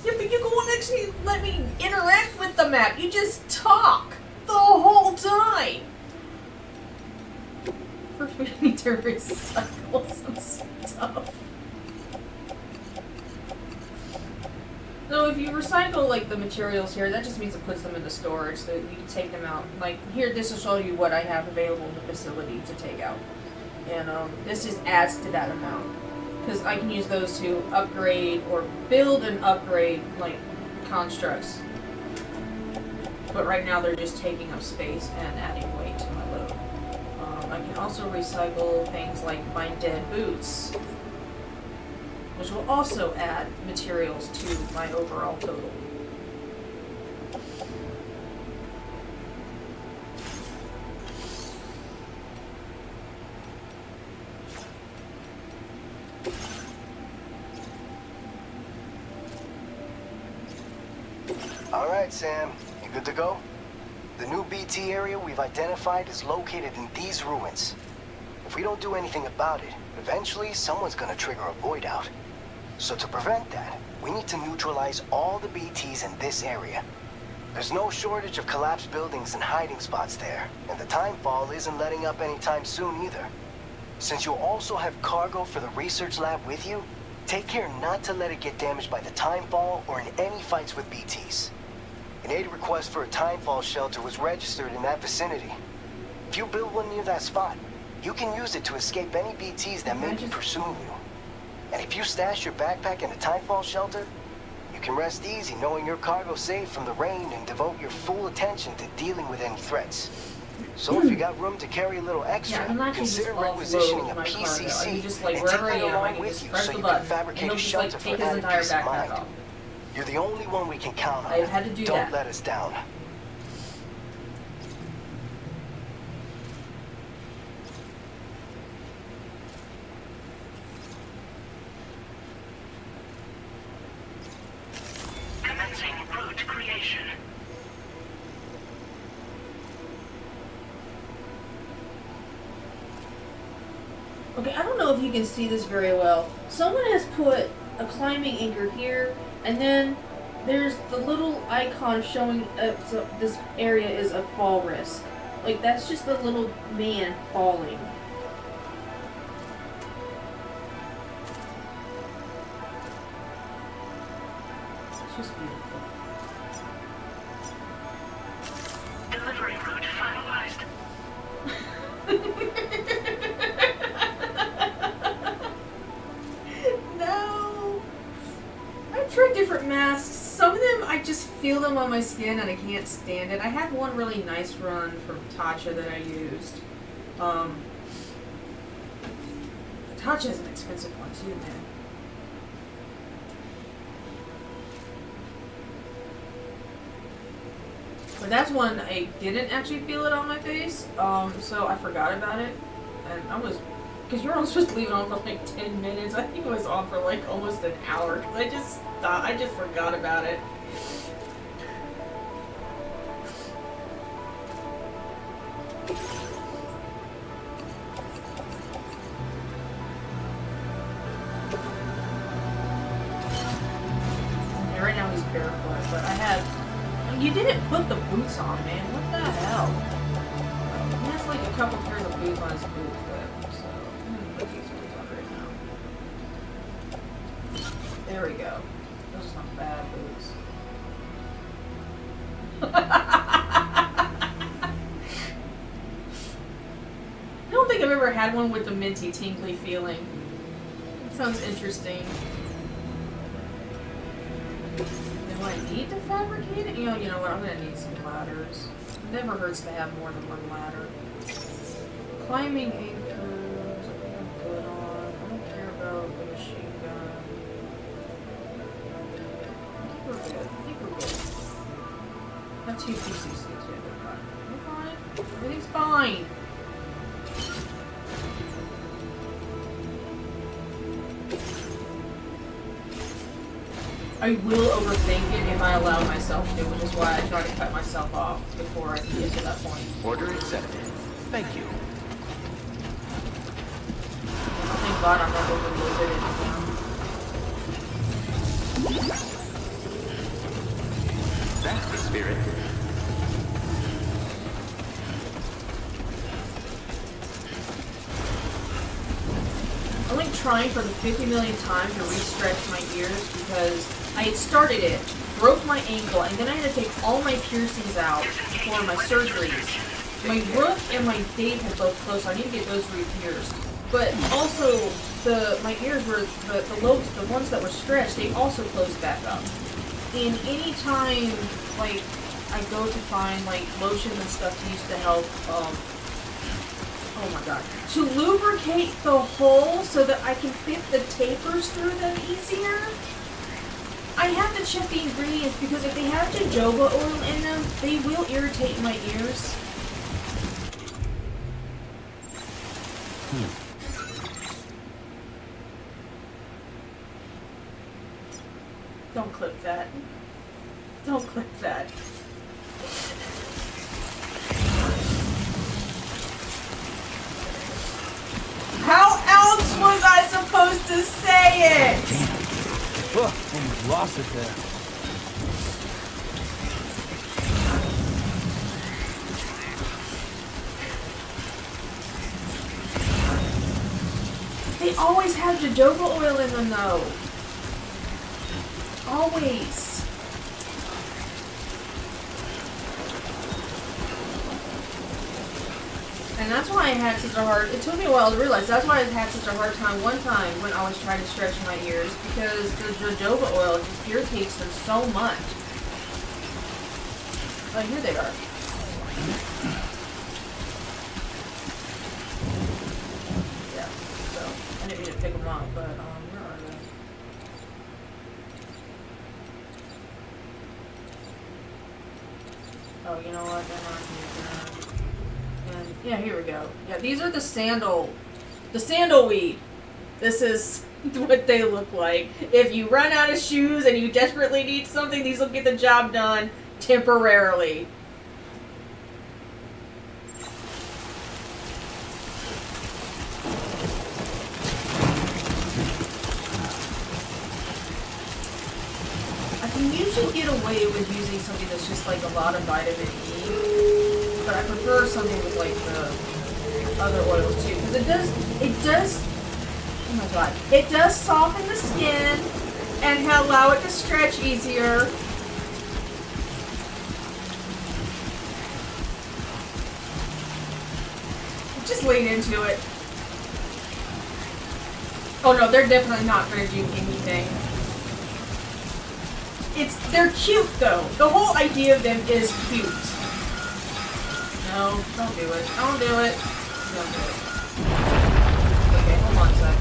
Yeah, but you won't actually let me interact with the map. You just talk the whole time. First, we need to recycle some stuff. No, if you recycle like the materials here, that just means it puts them in the storage so that you can take them out. Like here, this will show you what I have available in the facility to take out, and this just adds to that amount because I can use those to upgrade or build and upgrade like constructs. But right now they're just taking up space and adding weight to my load. I can also recycle things like my dead boots. which will also add materials to my overall total. All right, Sam. You good to go? The new BT area we've identified is located in these ruins. If we don't do anything about it, eventually someone's gonna trigger a void out. So to prevent that, we need to neutralize all the BTs in this area. There's no shortage of collapsed buildings and hiding spots there, and the timefall isn't letting up anytime soon either. Since you'll also have cargo for the research lab with you, take care not to let it get damaged by the timefall or in any fights with BTs. An aid request for a timefall shelter was registered in that vicinity. If you build one near that spot, you can use it to escape any BTs that may be pursuing you. And if you stash your backpack in a timefall shelter, you can rest easy knowing your cargo's safe from the rain and devote your full attention to dealing with any threats. So if you got room to carry a little extra, Yeah, I'm not just consider offload requisitioning a my cargo. I PCC can just, like, and wherever take I that am, I along can with just you press so the you button, can fabricate and a it'll just, like, shelter take for his added entire peace of backpack mind. off. You're the only one we can count on. I've had to do Don't that. let us down. Commencing root creation. Okay, I don't know if you can see this very well. Someone has put a climbing anchor here, and then there's the little icon showing so this area is a fall risk. Like, that's just the little man falling. It's just beautiful. Delivery route finalized. No! I've tried different masks. Some of them, I just feel them on my skin and I can't stand it. I had one really nice run from Tatcha that I used. Tatcha is an expensive one too, man. But that's one I didn't actually feel it on my face, so I forgot about it. And I was, because you were only supposed to leave it on for like 10 minutes. I think it was on for like almost an hour, because I just forgot about it. Yeah, right now he's barefoot, but I had, you didn't put the boots on, man. What the hell? He has like a couple pairs of boots on his boot clip, so I'm gonna put these boots on right now. There we go. Those are some bad boots. I don't think I've ever had one with the minty, tingly feeling. It sounds interesting. Do I need to fabricate it? You know what? I'm gonna need some ladders. It never hurts to have more than one ladder. Climbing anchors. I think I'm good on. I don't care about the machine gun. I think we're good. Not two PCCs yet. We're fine. Everything's fine. I will overthink it if I allow myself to, which is why I try to cut myself off before I get to that point. Order accepted. Thank you. Thank God I'm not overloaded anymore. That's the spirit. I'm like trying for the 50 million time to re-stretch my ears because I had started it, broke my ankle, and then I had to take all my piercings out for my surgeries. My root and my date had both closed, so I need to get those re-pierced. But also, my ears were, the lobes, the ones that were stretched, they also closed back up. And any time, like, I go to find, like, lotions and stuff to use to help, Oh my god. To lubricate the hole so that I can fit the tapers through them easier? I have to check the ingredients because if they have jojoba oil in them, they will irritate my ears. Don't clip that. Don't clip that. How else was I supposed to say it? Oh, almost lost it there. They always have jojoba oil in them though. Always. And that's why I had such a hard, it took me a while to realize, that's why I had such a hard time one time when I was trying to stretch my ears, because the jojoba oil just irritates them so much. Oh, here they are. Yeah, so, I didn't mean to pick them up, but, where are they? Oh, you know what, they're not here. And, yeah, here we go. Yeah, these are the sandalweed. This is what they look like. If you run out of shoes and you desperately need something, these will get the job done temporarily. I can usually get away with using something that's just like a lot of vitamin E, but I prefer something with like the other oils too, because it does, oh my god, it does soften the skin and allow it to stretch easier. Just lean into it. Oh no, they're definitely not going to do anything. They're cute though. The whole idea of them is cute. No, don't do it. Don't do it. Don't do it. Okay, hold on a sec.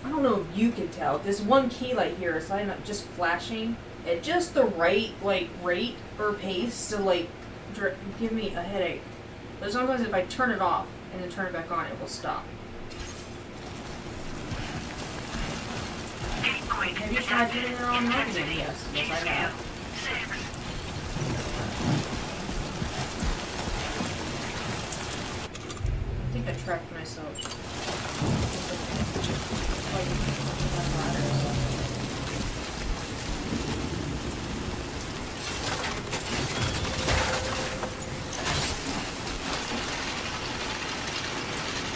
I don't know if you can tell. This one key light here is not just flashing at just the right rate or pace to give me a headache. But sometimes if I turn it off and then turn it back on, it will stop. Have you tried doing your own marketing? Yes, I have. I think I trapped myself.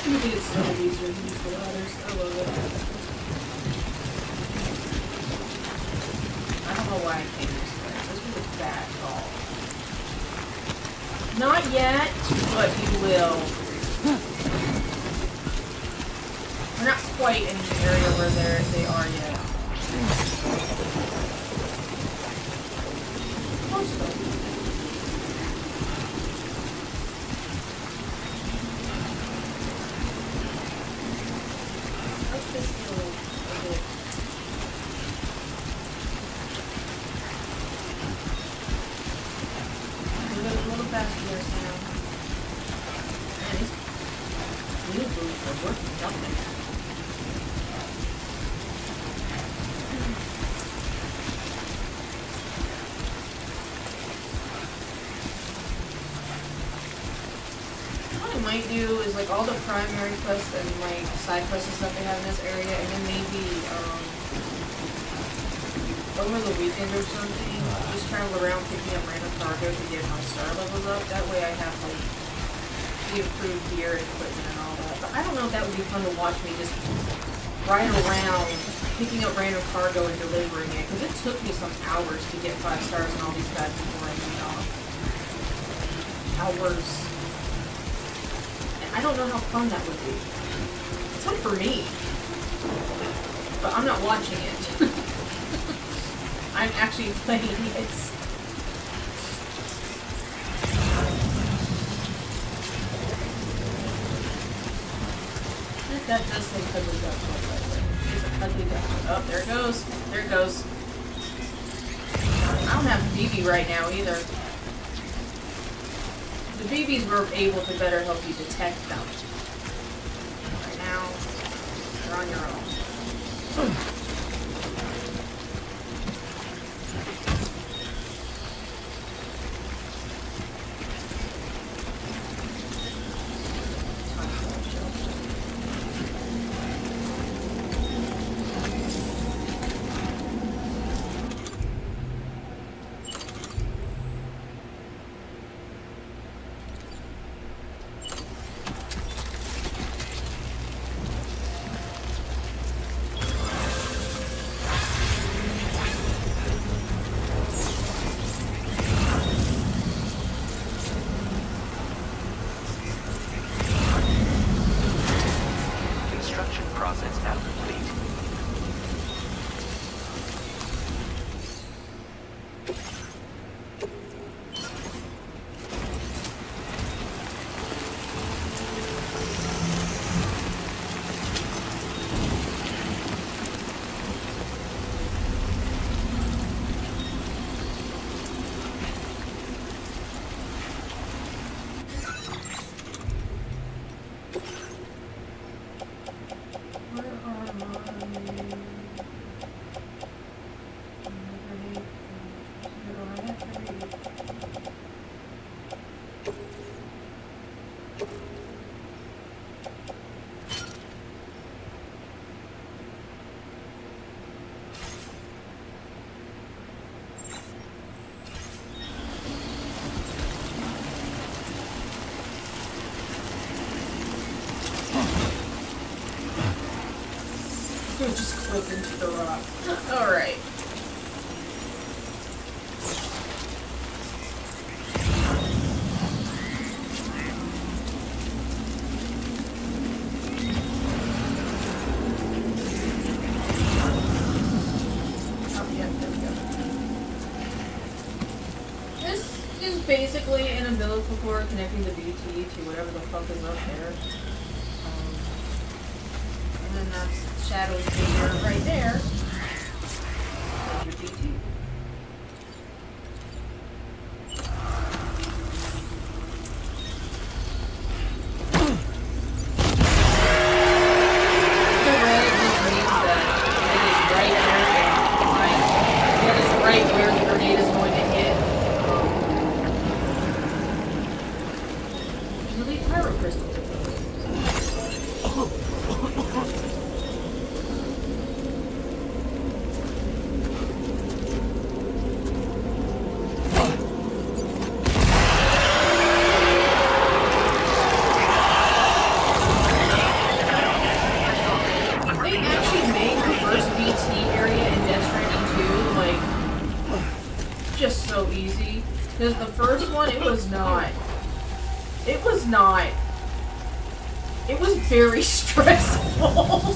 I think it's so easier to use the ladders. I love it. I don't know why I came this way. This was a bad call. Not yet, but you will. We're not quite in the area where they are yet. Close though. Do is all the primary quests and side quests and stuff they have in this area, and then maybe over the weekend or something, just travel around picking up random cargo to get my star levels up. That way I have the improved gear and equipment and all that. But I don't know if that would be fun to watch me just ride around picking up random cargo and delivering it, because it took me some hours to get 5 stars and all these guys before I went off. Hours. I don't know how fun that would be. It's fun for me. But I'm not watching it. I'm actually playing it. That does say cuddly duck. It's a cuddly duck. Oh, there it goes. There it goes. I don't have BB right now either. The BBs were able to better help you detect them. Right now, you're on your own. Construction process now complete. Just clip into the rock. Alright. Oh, yeah, there we go. This is basically an umbilical cord connecting the BT to whatever the fuck is up there. And then that's shadowy figure right there. There's your BT. The red just means that it is right where it is right where the grenade is going to hit. Delete pyro crystal. They actually made the first BT area in Death Stranding 2, like, just so easy. Because the first one, it was not. It was not. It was very stressful.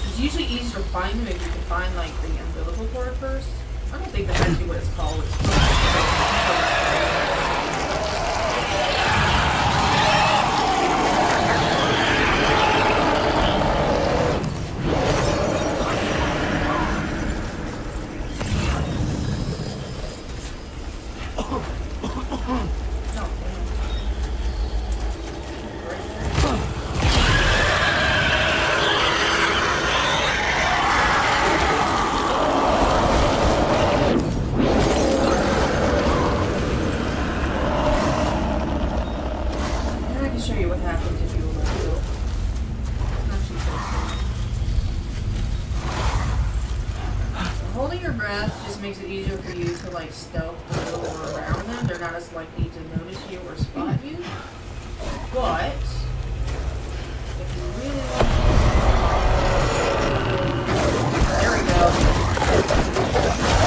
It's usually easier to find them if you can find, like, the umbilical cord first. I don't think that's actually what it's called. It's show you what happens if you let go. It's not too fast. So holding your breath just makes it easier for you to like stealth or around them. They're not as likely to notice you or spot you. But if you really want to... There we go.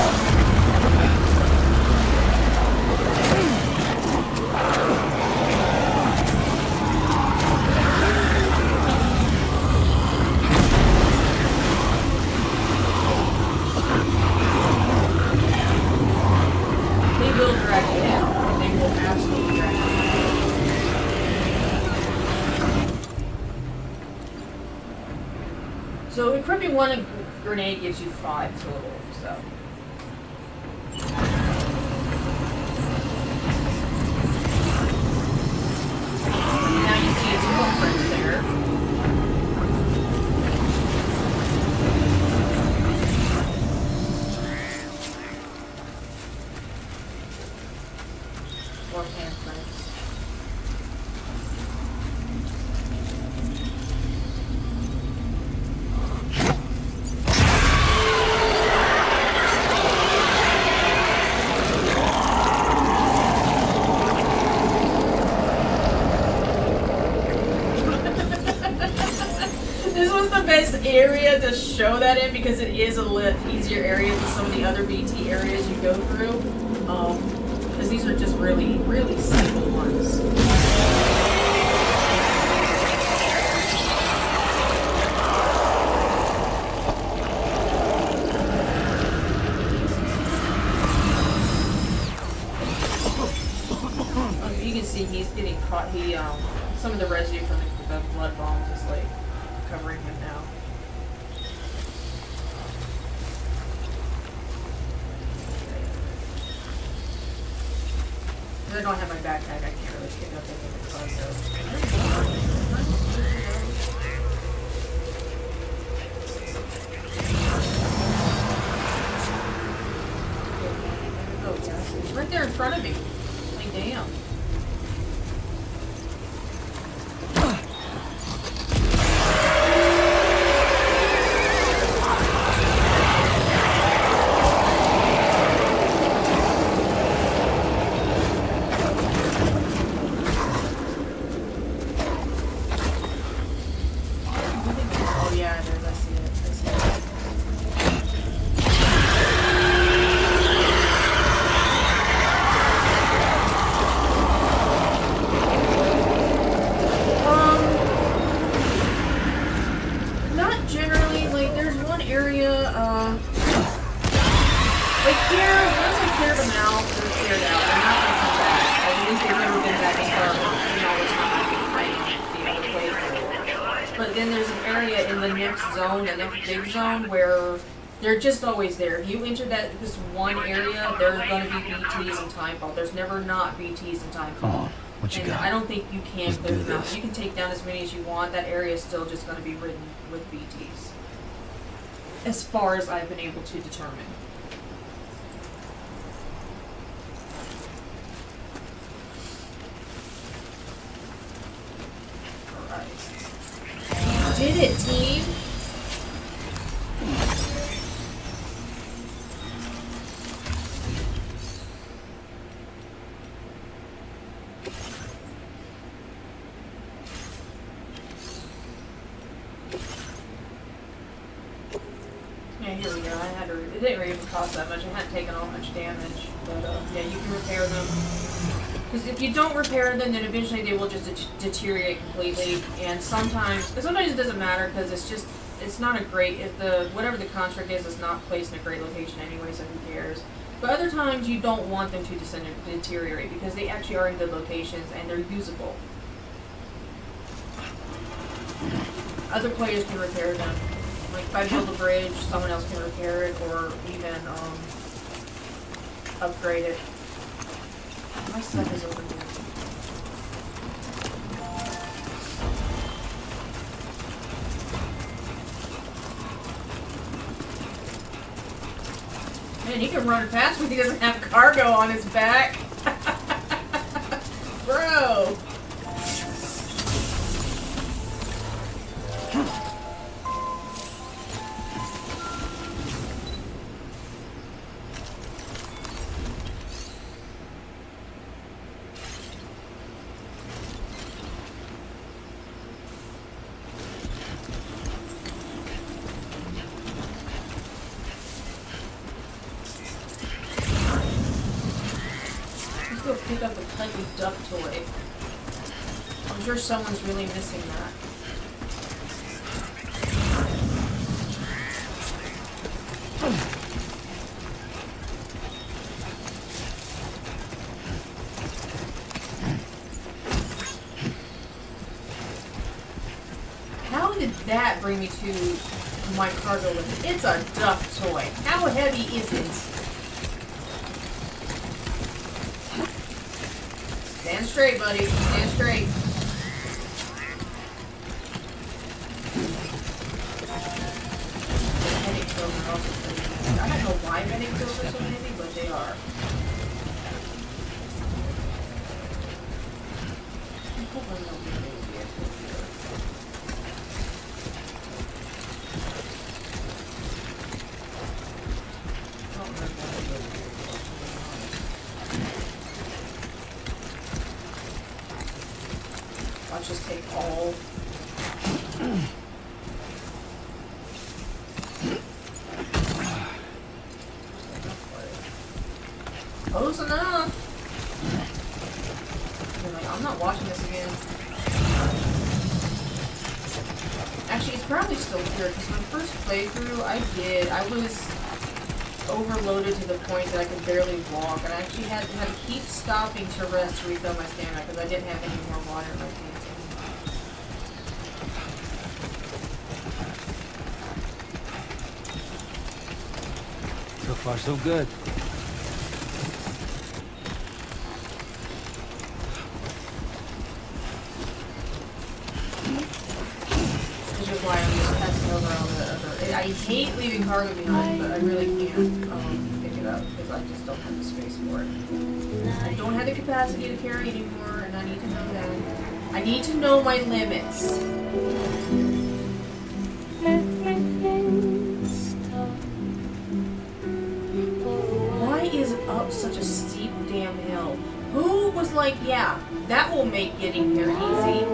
one grenade gives you 5 total, so. Now you see its footprint there. Or handprints. This was the best area to show that in because it is a easier area than some of the other BT areas you go through. Because these are just really, really simple ones. You can see he's getting caught. Some of the residue from the blood bombs is like covering him now. I don't have my backpack. I can't really pick up any of the cargo. Oh, yes. It's right there in front of me. Like, damn. Oh yeah, it is. I see it. I see it. Not generally. Like, there's one area, like here, once I clear them out, they're cleared out. They're not gonna come back. Like, at least they've never been back as far as, it's not gonna be fighting the other playthrough. But then there's an area in the next zone, the next big zone, where they're just always there. If you enter this one area, there's gonna be BTs and Timefall. There's never not BTs and Timefall. Come on, what you And got? I don't think you can Let's clear do them out. this. You can take down as many as you want. That area is still just going to be ridden with BTs. As far as I've been able to determine. Alright. Did it, team! Yeah, here we go. It didn't really even cost that much. I hadn't taken all much damage. But, yeah, you can repair them. Because if you don't repair them, then eventually they will just deteriorate completely. And sometimes it doesn't matter because it's not a great, whatever the construct is not placed in a great location anyway, so who cares. But other times you don't want them to deteriorate because they actually are in good locations and they're usable. Other players can repair them. Like if I build a bridge, someone else can repair it or even upgrade it. My stuff is over here. Man, he can run fast when he doesn't have cargo on his back. Bro. Go pick up a Cuddly Duck toy. I'm sure someone's really missing that. How did that bring me to my cargo limit. It's a duck toy. How heavy is it? Stand straight, buddy. Stand straight. Vending pills are also pretty heavy. I don't know why vending pills are so heavy, but they are. Hopefully they'll be able to get it. I don't remember what it was. Let's just take all. Close enough. I'm like, I'm not watching this again. Actually, it's probably still here because my first playthrough, I was overloaded to the point that I could barely walk, and I actually had to keep stopping to rest to refill my stamina because I didn't have any more water in my tank. So far, so good. Which is why I'm just passing over all the other. I hate leaving cargo behind, but I really can't pick it up because I just don't have the space for it. I don't have the capacity to carry anymore, and I need to know that. I need to know my limits. Why is it up such a steep damn hill? Who was like, yeah, that will make getting here easy?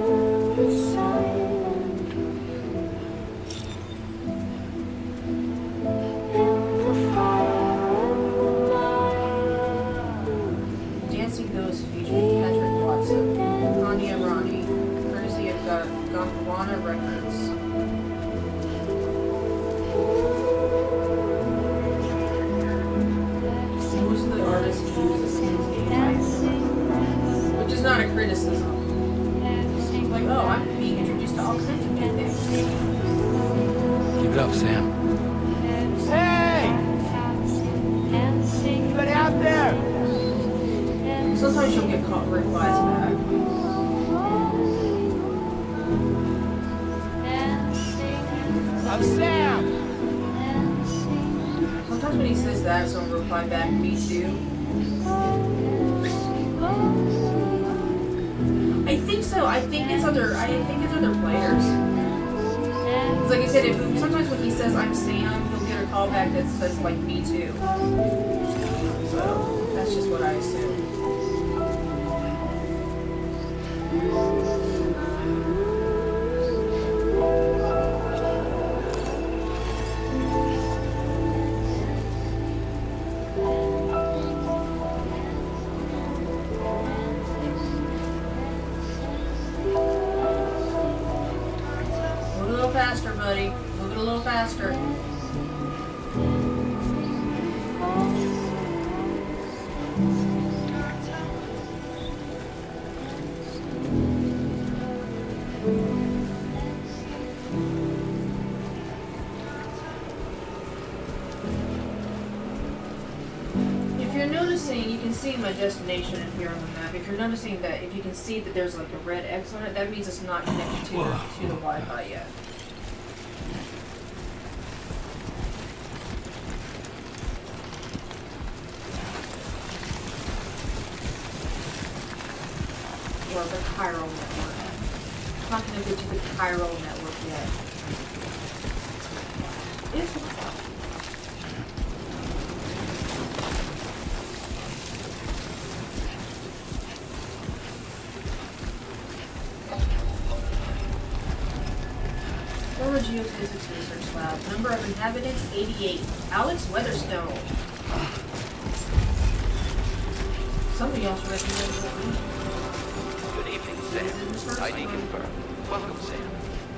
Dancing Ghost featuring Patrick Watson, Tanya Ronnie, courtesy of Gondwana Records. Who's the artist who uses these games? Which is not a criticism. It's like, oh, I'm being introduced to all kinds of new things. Keep it up, Sam. Hey! Anybody out there? Sometimes you'll get caught replies back. I'm Sam! Sometimes when he says that, someone will reply back, me too. I think so. I think it's other players. 'Cause like I said, sometimes when he says I'm Sam, he'll get a call back that says like me too. So that's just what I assume. Move a little faster, buddy. Move it a little faster. If you're noticing, you can see my destination in here on the map. If you're noticing that, if you can see that there's like a red X on it, that means it's not connected to the Wi-Fi yet. Or the chiral network. It's not connected to the chiral network yet. It's Former Geophysics Research Lab. Number of inhabitants, 88. Alex Weatherstone. Somebody else recommended that. Good evening, Sam. ID confirmed. Welcome, Sam.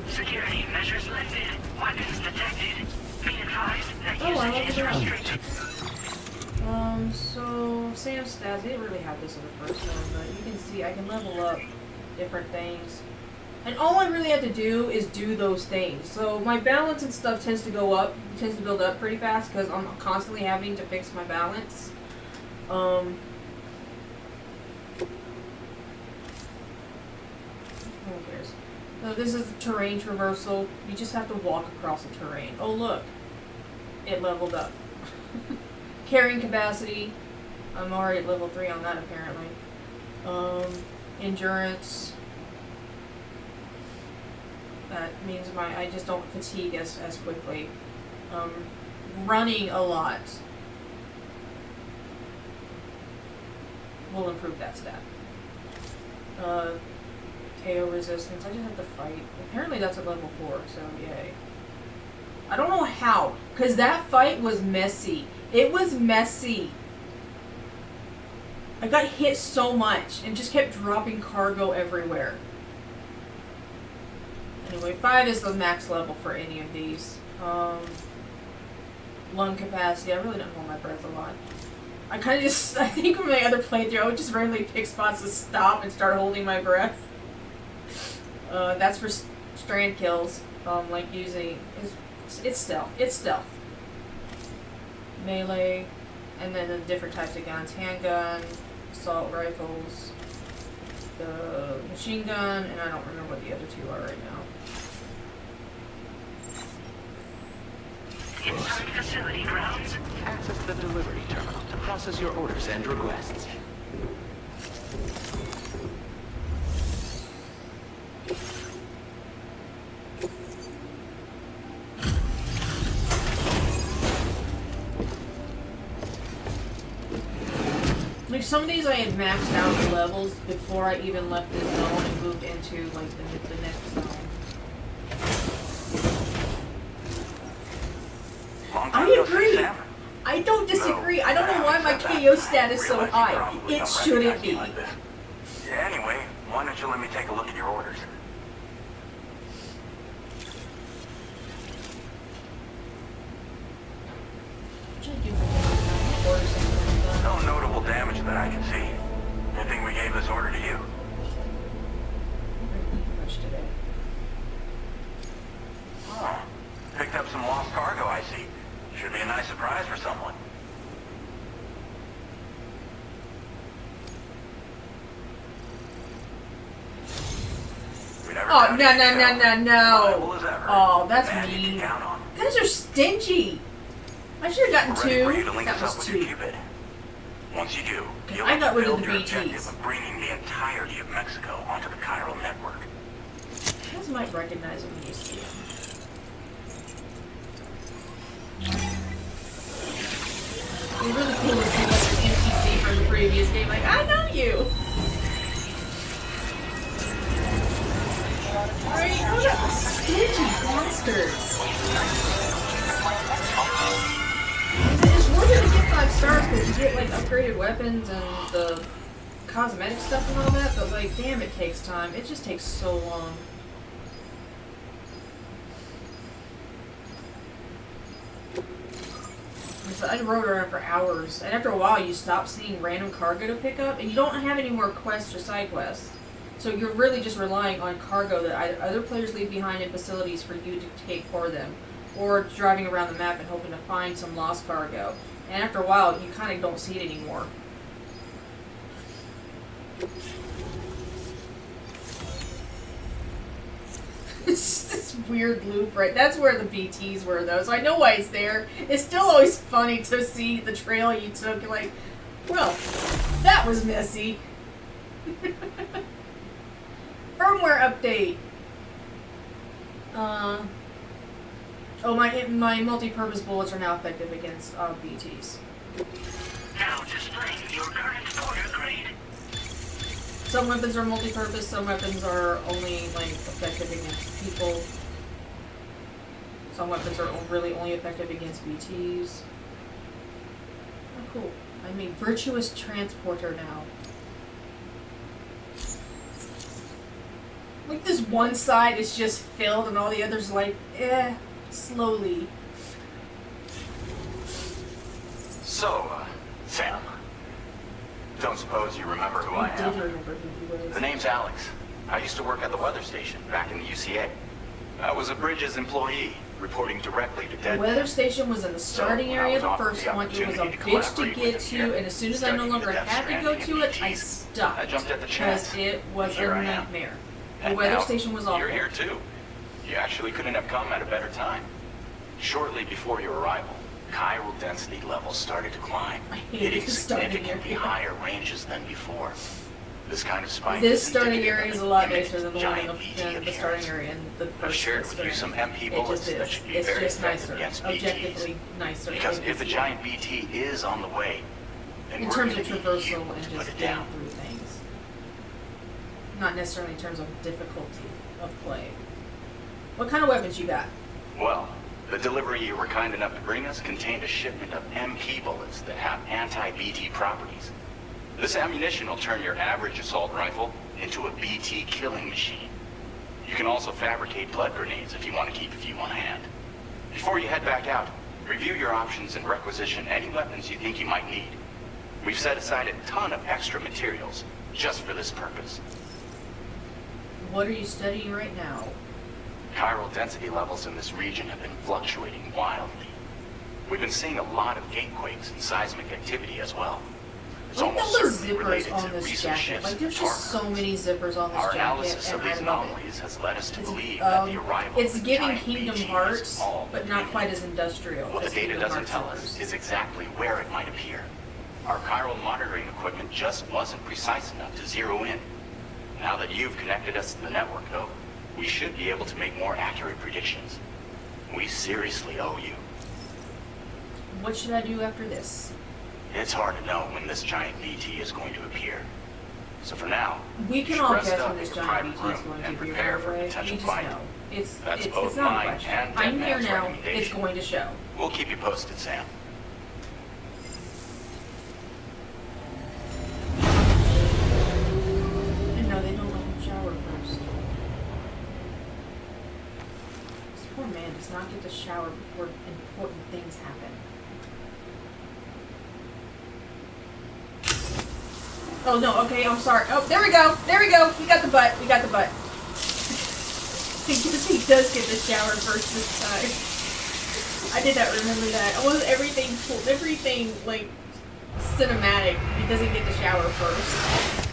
Security measures lifted. Weapons detected. Be advised that Oh, I usage is love it. restricted. So Sam's stats, they didn't really have this in the first one, but you can see I can level up different things. And all I really have to do is do those things. So my balance and stuff tends to go up, tends to build up pretty fast because I'm constantly having to fix my balance. Who cares? So this is terrain traversal. You just have to walk across the terrain. Oh look, it leveled up. Carrying capacity. I'm already at level 3 on that apparently. Endurance. That means I just don't fatigue as quickly. Running a lot will improve that stat. KO resistance. I just have to fight. Apparently that's at level 4, so yay. I don't know how, because that fight was messy. It was messy. I got hit so much and just kept dropping cargo everywhere. Anyway, 5 is the max level for any of these. Lung capacity. I really don't hold my breath a lot. I kind of just, I think with my other playthrough, I would just randomly pick spots to stop and start holding my breath. That's for strand kills. Like using, it's stealth. It's stealth. Melee, and then the different types of guns. Handgun, assault rifles, the machine gun, and I don't remember what the other 2 are right now. Inside facility grounds. Access the delivery terminal to process your orders and requests. Like some of these I had maxed out the levels before I even left this zone and moved into like the next zone. I agree. I don't disagree. I don't know why my KO stat is so high. It shouldn't be. Yeah, anyway, why don't you let me take a look at your orders? No notable damage that I can see. Good thing we gave this order to you. Oh, picked up some lost cargo, I see. Should be a nice surprise for someone. Oh, no. Oh, that's mean. You guys are stingy. I should have gotten 2. That was 2. Once you do, you'll I got rid of the fulfill your objective BTs. of bringing the entirety of Mexico onto the chiral network. You guys might recognize him when you see him. It's really cool to see like an NPC from the previous game. Like, I know you. Right? Oh, that stingy bastards. It's worth it to get 5 stars because you get like upgraded weapons and the cosmetic stuff and all that. But like, damn, it takes time. It just takes so long. I rode around for hours, and after a while you stop seeing random cargo to pick up, and you don't have any more quests or side quests. So you're really just relying on cargo that either other players leave behind in facilities for you to take for them, or driving around the map and hoping to find some lost cargo. And after a while, you kind of don't see it anymore. It's this weird loop, right? That's where the BTs were, though, so I know why it's there. It's still always funny to see the trail you took. You're like, well, that was messy. Firmware update. Oh, my multi-purpose bullets are now effective against BTs. Now displaying your current order grade. Some weapons are multi-purpose, some weapons are only, like, effective against people. Some weapons are really only effective against BTs. Oh, cool. I'm a virtuous transporter now. Like, this one side is just filled and all the others, like, slowly. So, Sam, don't suppose you remember who I I did am. remember who he was. The name's Alex. I used to work at the weather station back in the UCA. I was a Bridges employee, reporting directly to The Dead. weather station was in the starting when I area, was the offered first the one. It was a opportunity to bitch to collaborate get with to, him here, and as soon as I no studying longer the death had to go stranding to of it, I BTs, stopped. I jumped at the Because chance. it was a Here I am. nightmare. The And weather now, station was awful. You're here too. You actually couldn't have come at a better time. Shortly before your arrival, chiral density levels started to climb, I hate hitting this starting significantly area. higher ranges than before. This kind of spike This is starting indicative area of is an a lot imminent nicer than the one in giant BT the appearance. starting area in the I've first shared with you starting some area. MP It bullets just that is. should be It's very just effective nicer. against Objectively BTs. nicer. Because than if a BT. giant BT is on the way, then In we're terms gonna of need traversal you and to put just it getting down. through things. Not necessarily in terms of difficulty of play. What kind of weapons you got? Well, the delivery you were kind enough to bring us contained a shipment of MP bullets that have anti-BT properties. This ammunition will turn your average assault rifle into a BT killing machine. You can also fabricate blood grenades if you want to keep a few on hand. Before you head back out, review your options and requisition any weapons you think you might need. We've set aside a ton of extra materials just for this purpose. What are you studying right now? Chiral density levels in this region have been fluctuating wildly. We've been seeing a lot of gatequakes and seismic activity as well. It's Look at almost all the certainly zippers related on to this recent jacket. shifts Like, in there's just so tar currents. many zippers on this Our jacket, analysis and of I these love it. anomalies has led us to believe that the arrival It's of the giving giant Kingdom BT is Hearts, all but that not we quite know. as industrial What the as data Kingdom doesn't Hearts tell us zippers. is exactly where it might appear. Our chiral monitoring equipment just wasn't precise enough to zero in. Now that you've connected us to the network, though, we should be able to make more accurate predictions. We seriously owe you. What should I do after this? It's hard to know when this giant BT is going to appear. So for now, We you can should all rest guess up when this in your giant private BT is room going to and appear, prepare by the for way. potential You just fight. know. It's That's it's both not a mine question. and I'm here Deadman's now. It's recommendation. going to show. We'll keep you posted, Sam. And no, they don't let him shower first. This poor man does not get to shower before important things happen. Oh no, okay, I'm sorry. Oh, there we go. There we go. We got the butt. We got the butt. He does get the shower first this time. I did not remember that. Almost everything cool, everything like cinematic. He doesn't get the shower first.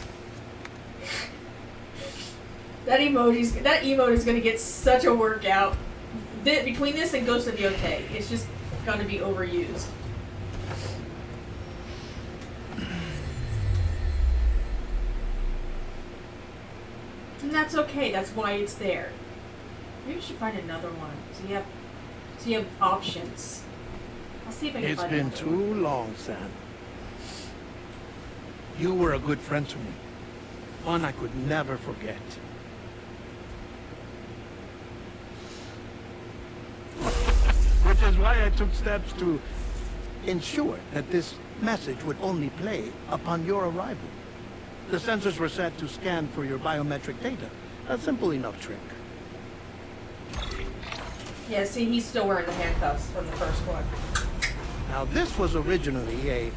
That emote is gonna get such a workout. Between this and Ghost of Yotei, it's just gonna be overused. And that's okay. That's why it's there. Maybe we should find another one. So you have options. I'll see if I can It's find been another too one. long, Sam. You were a good friend to me. One I could never forget. Which is why I took steps to ensure that this message would only play upon your arrival. The sensors were set to scan for your biometric data. A simple enough trick. Yeah, see, he's still wearing the handcuffs from the first one. Now, this was originally a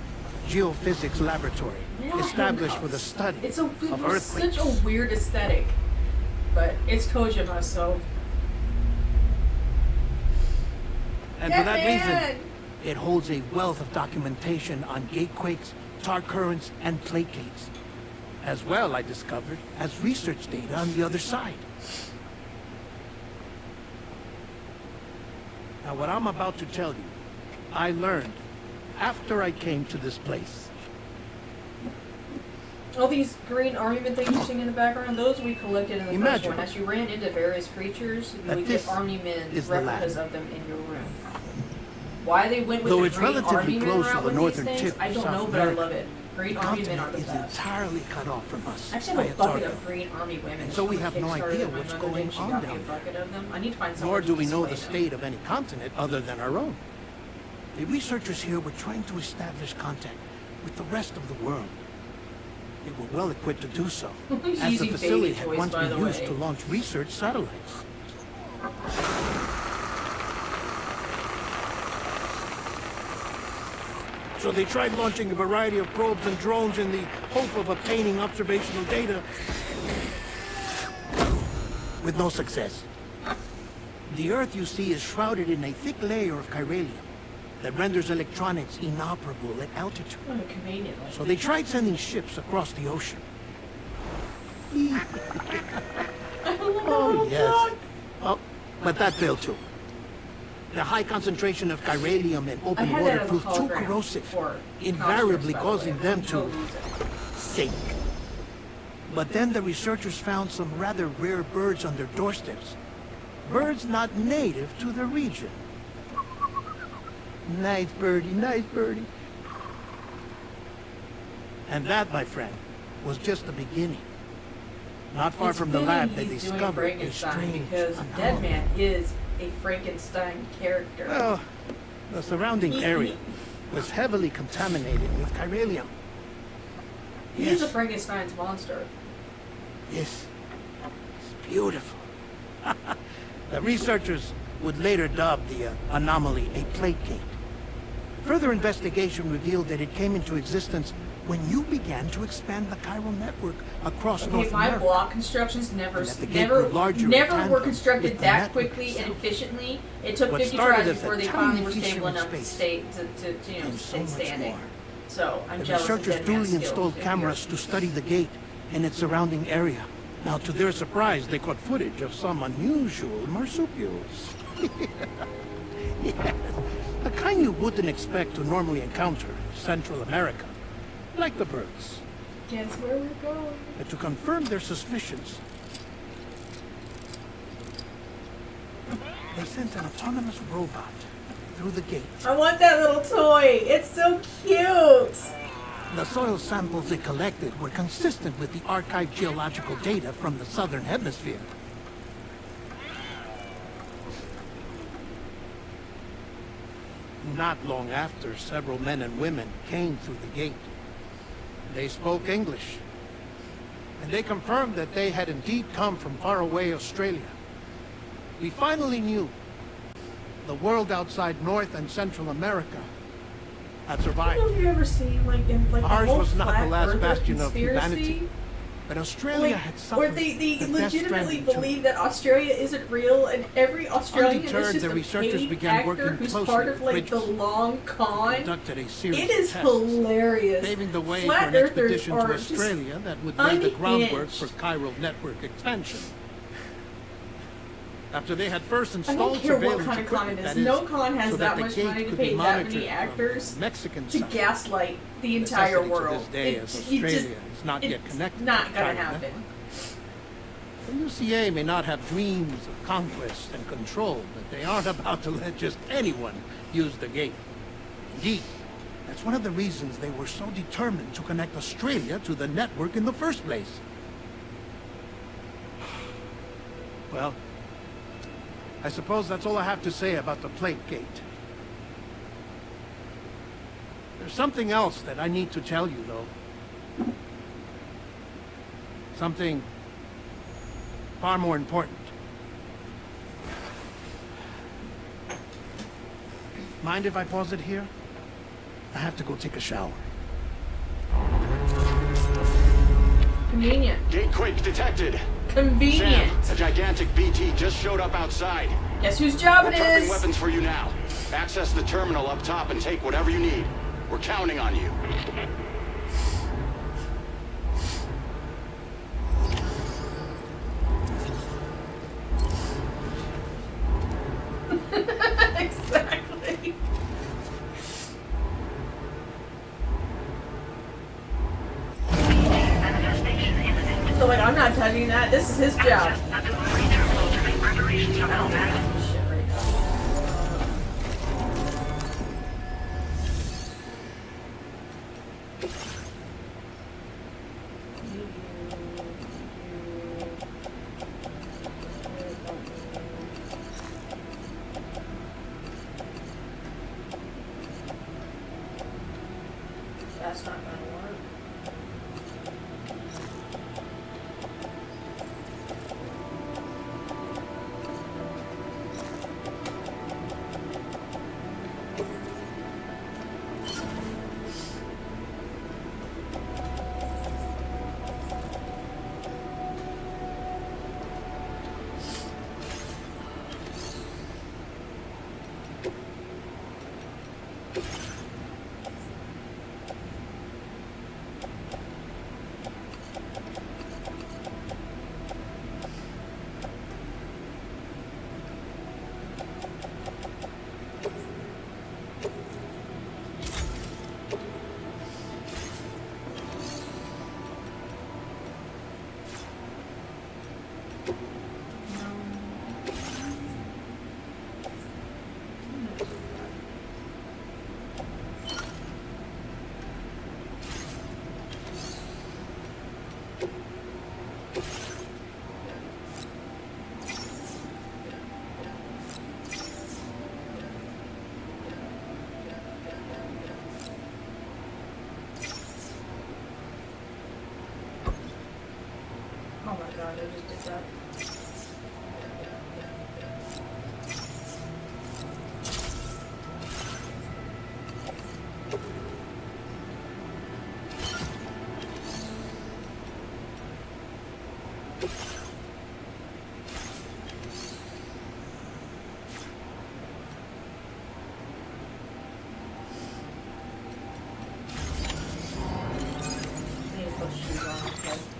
geophysics laboratory Yeah, established for the handcuffs. study It's of earthquakes. such a weird aesthetic, but it's Kojima, so. And for that Deadman! reason, it holds a wealth of documentation on gatequakes, tar currents, and placates. As well, I discovered, as research data on the other side. Now, what I'm about to tell you, I learned after I came to this place. All these green armament things you're seeing in the background, those we collected in the first Imagine one. As you ran into various creatures, you that would this get armament is the replicas lab. of them in your room. Why they went with Though the it's green relatively army men close to route the with northern these things, tip I of don't South know, but I America, love it. Green the army men are continent the is best. entirely cut off from us I actually by have a a bucket tar of green army women. And so we She have no kickstarted idea my what's mother going did. She on got me down a there. bucket of them. I need to find Nor someone do to we know the display them. state of any continent other than our own. The researchers here were trying to establish contact with the rest of the world. They were well equipped to do so, He's as the using facility baby had toys, once by been the used way. to launch research satellites. So they tried launching a variety of probes and drones in the hope of obtaining observational data. with no success. The Earth, you see, is shrouded in a thick layer of chiralium that renders electronics inoperable at altitude. Oh, convenient. So they tried sending ships across the ocean. Oh, yes. Oh, but that failed too. The high concentration of chiralium in open water proved too corrosive, invariably causing them to sink. But then the researchers found some rather rare birds on their doorsteps. Birds not native to the region. Nice birdie, nice birdie. And that, my friend, was just the beginning. Not far from the lab, they discovered a strange because Deadman is a Frankenstein character. Well, the surrounding area was heavily contaminated with chiralium. He's a Frankenstein's monster. Yes, it's beautiful. The researchers would later dub the anomaly a plague gate. Further investigation revealed that it came into existence when you began to expand the chiral network across North my America. block constructions never were constructed that quickly and efficiently. It took 50 tries before they finally were stable enough to stay standing. So I'm jealous of researchers duly installed cameras to study the gate and its surrounding area. Now, to their surprise, they caught footage of some unusual marsupials. Yes, a kind you wouldn't expect to normally encounter in Central America, like the birds. Guess where we're going. And to confirm their suspicions, they sent an autonomous robot through the gate. I want that little toy. It's so cute. The soil samples they collected were consistent with the archived geological data from the southern hemisphere. Not long after, several men and women came through the gate. They spoke English, and they confirmed that they had indeed come from faraway Australia. We finally knew the world outside North and Central America had survived. Have you ever seen Ours the was not the last Earther bastion of conspiracy? humanity, but Australia had suffered. Where they the death legitimately stranding believe that Australia isn't real, and every Australian Undeterred, is just the a researchers paid began actor working who's closely part with of the Bridges. long con. Conducted a series It of is tests, hilarious. paving the way Flat for an Earthers expedition to are just Australia that would lay the groundwork unhinged. for chiral network expansion. After they had first I installed don't care what surveillance kind of con it equipment, is. that is, No con has so that the much gate money to could be pay that monitored many from actors Mexican to side. gaslight the entire Necessity world. To this day, as Australia is not yet it's connected not to gonna chiral happen. network. The UCA may not have dreams of conquest and control, but they aren't about to let just anyone use the gate. Indeed, that's one of the reasons they were so determined to connect Australia to the network in the first place. Well, I suppose that's all I have to say about the Plague Gate. There's something else that I need to tell you, though. Something far more important. Mind if I pause it here? I have to go take a shower. Convenient. Gate quake detected. Convenient. Sam, a gigantic BT just showed up outside. Guess whose job We're it prepping is? weapons for you now. Access the terminal up top and take whatever you need. We're counting on you. Exactly. Manifestation imminent. So I'm not touching that. This is his job. Access the delivery terminal to make preparations for I don't combat. have this shit right now. That's not gonna work. God, I just did that.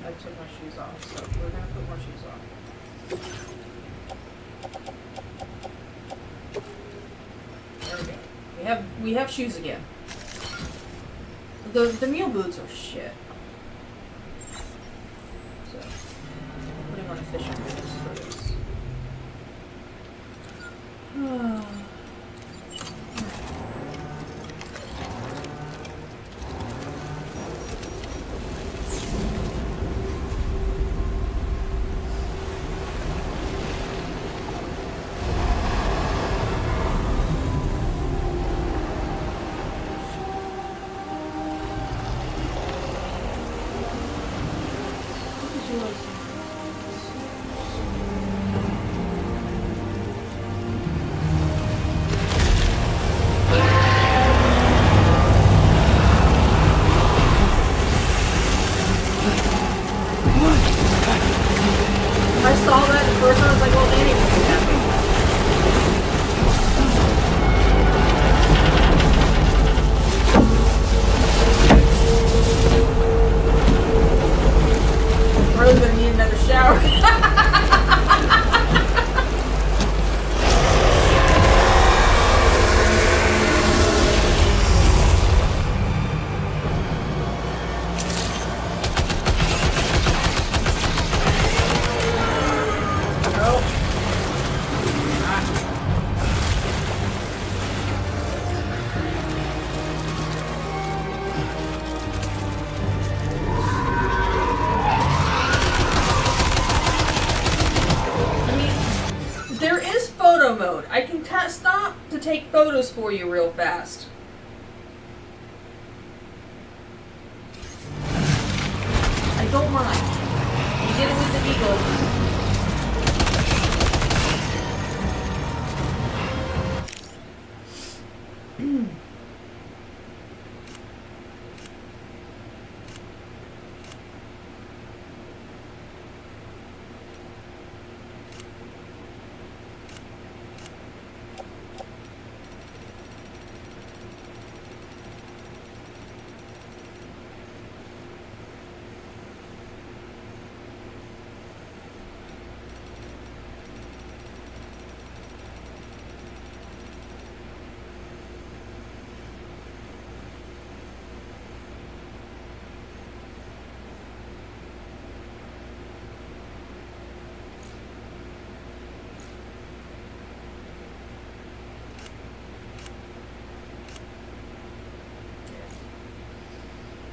I took my shoes off, so we're gonna put more shoes on. There we go. We have shoes again. The mule boots are shit. So putting on official boots for this. I saw that at first, I was like, well, Danny will be happy. Really gonna need another shower. Mode. I can stop to take photos for you real fast. I don't mind. You did it with the eagle.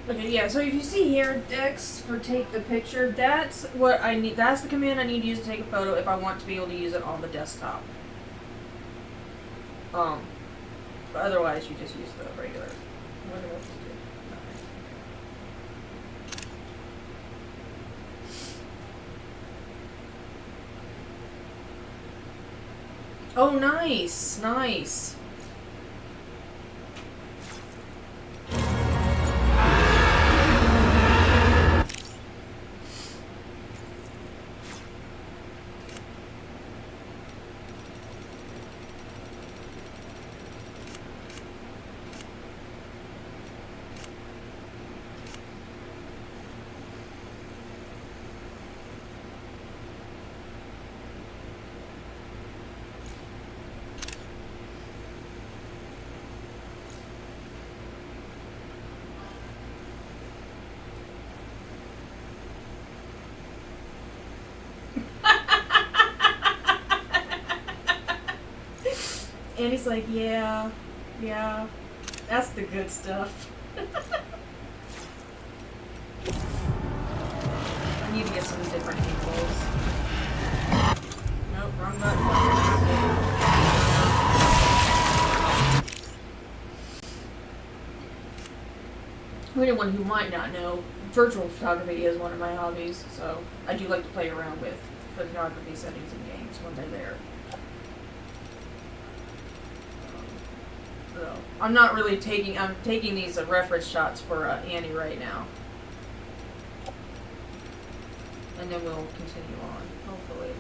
Okay, yeah, so if you see here, Dex for take the picture, that's what I need, that's the command I need to use to take a photo if I want to be able to use it on the desktop. But otherwise you just use the regular. I wonder what to do. Oh, nice, nice. And he's like, yeah, that's the good stuff. I need to get some different angles. Nope, wrong button. For anyone who might not know, virtual photography is one of my hobbies, so I do like to play around with photography settings in games when they're there. So I'm not really I'm taking these reference shots for Annie right now. And then we'll continue on, hopefully.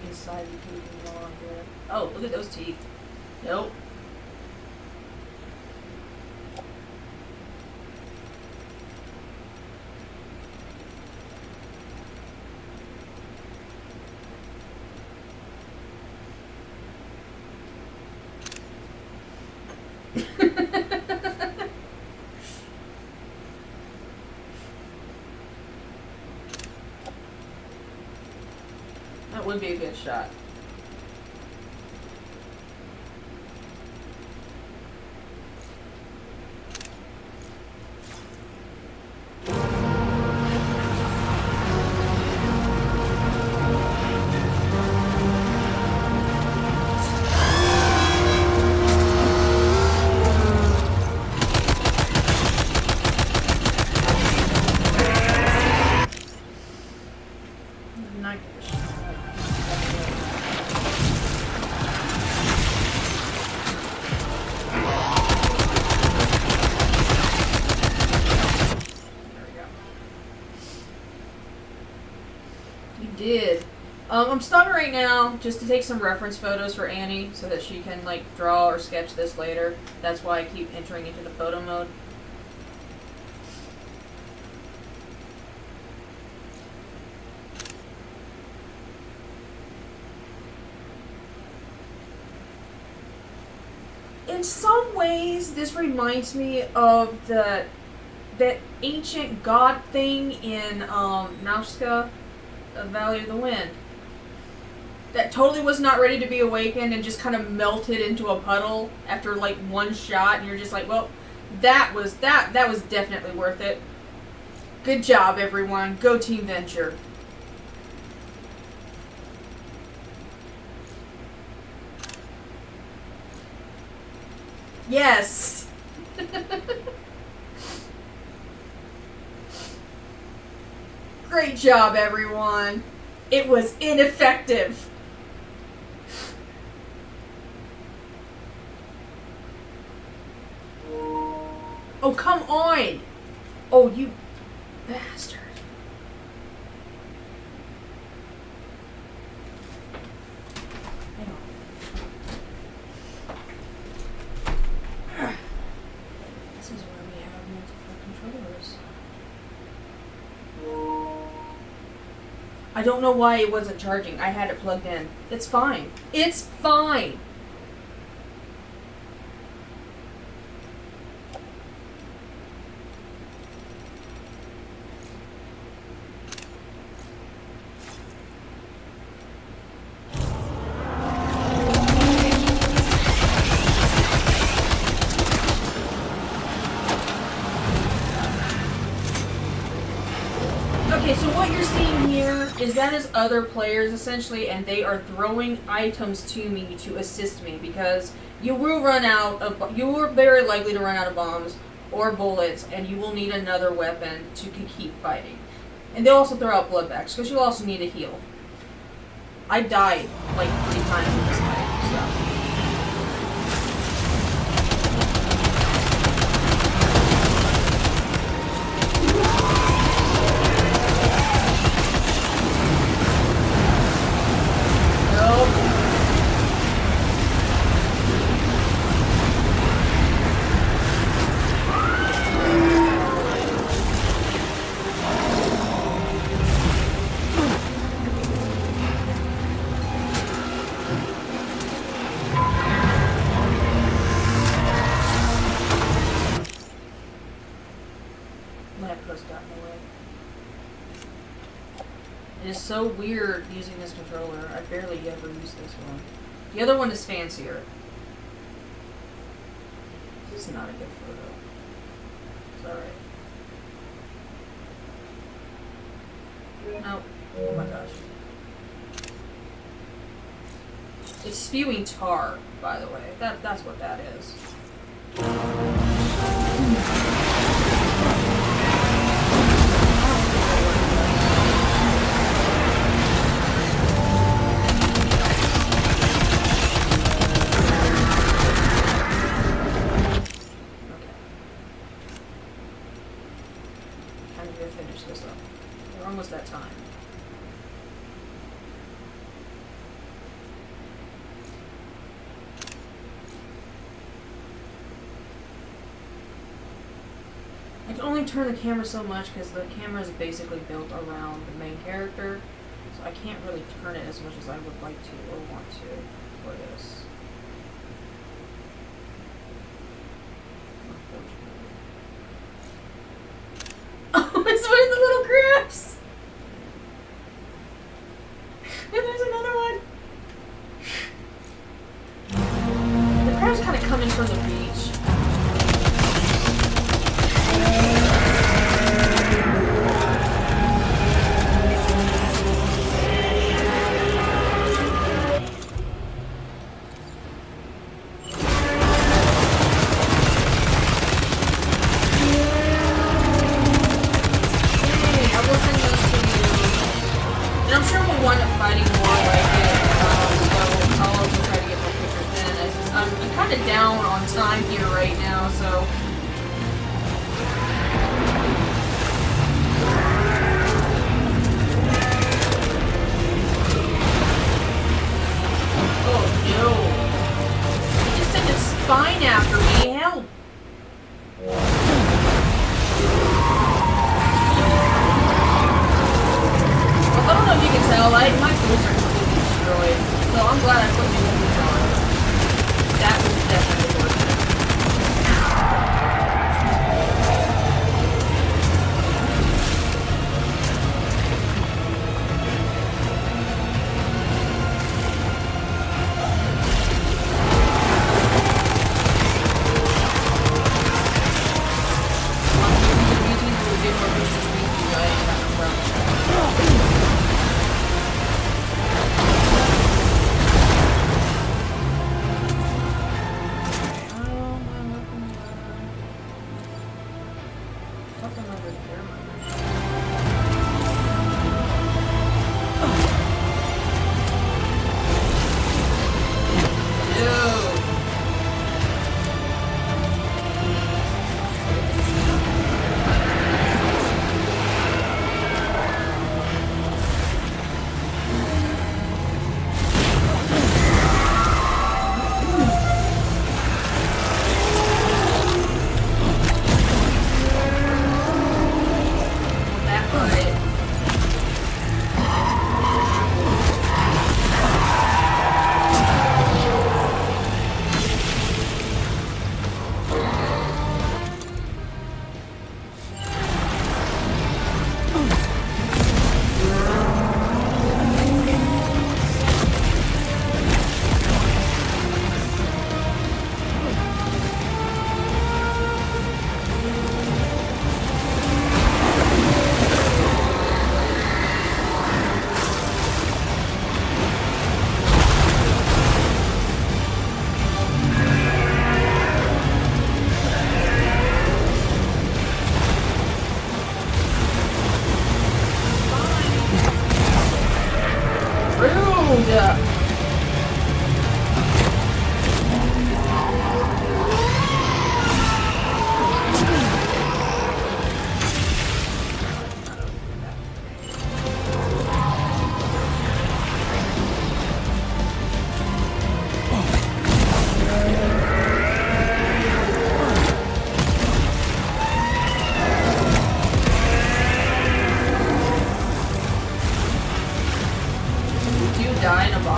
Inside the cave while I'm here. Oh, look at those teeth. Nope. That would be a good shot. Not good shot. Did. I'm stopping right now just to take some reference photos for Annie so that she can like draw or sketch this later. That's why I keep entering into the photo mode. In some ways, this reminds me of that ancient god thing in Nausicaä, Valley of the Wind. That totally was not ready to be awakened and just kind of melted into a puddle after like one shot, and you're just like, well, that was definitely worth it. Good job, everyone. Go Team Venture. Yes. Great job, everyone. It was ineffective. Oh, come on. Oh, you bastard. This is where we have multiple controllers. I don't know why it wasn't charging. I had it plugged in. It's fine. It's fine. Okay, so what you're seeing here is that is other players essentially, and they are throwing items to me to assist me because you will run out of, you are very likely to run out of bombs or bullets, and you will need another weapon to keep fighting. And they'll also throw out blood bags, because you also need a heal. I died like 3 times in this fight, so. It is so weird using this controller. I barely ever use this one. The other one is fancier. This is not a good photo. It's alright. No. Oh my gosh. It's spewing tar, by the way. That's what that is. Finish this up. We're almost at time. I can only turn the camera so much because the camera is basically built around the main character, so I can't really turn it as much as I would like to or want to for this. It's one of the little crabs! And there's another one! The crab's kind of coming from the beach. Down on time here right now, so oh no. He just sent his spine after me. Help. Well, I don't know if you can tell, my tools are completely destroyed. So I'm glad I put new tools on. That was definitely worth it.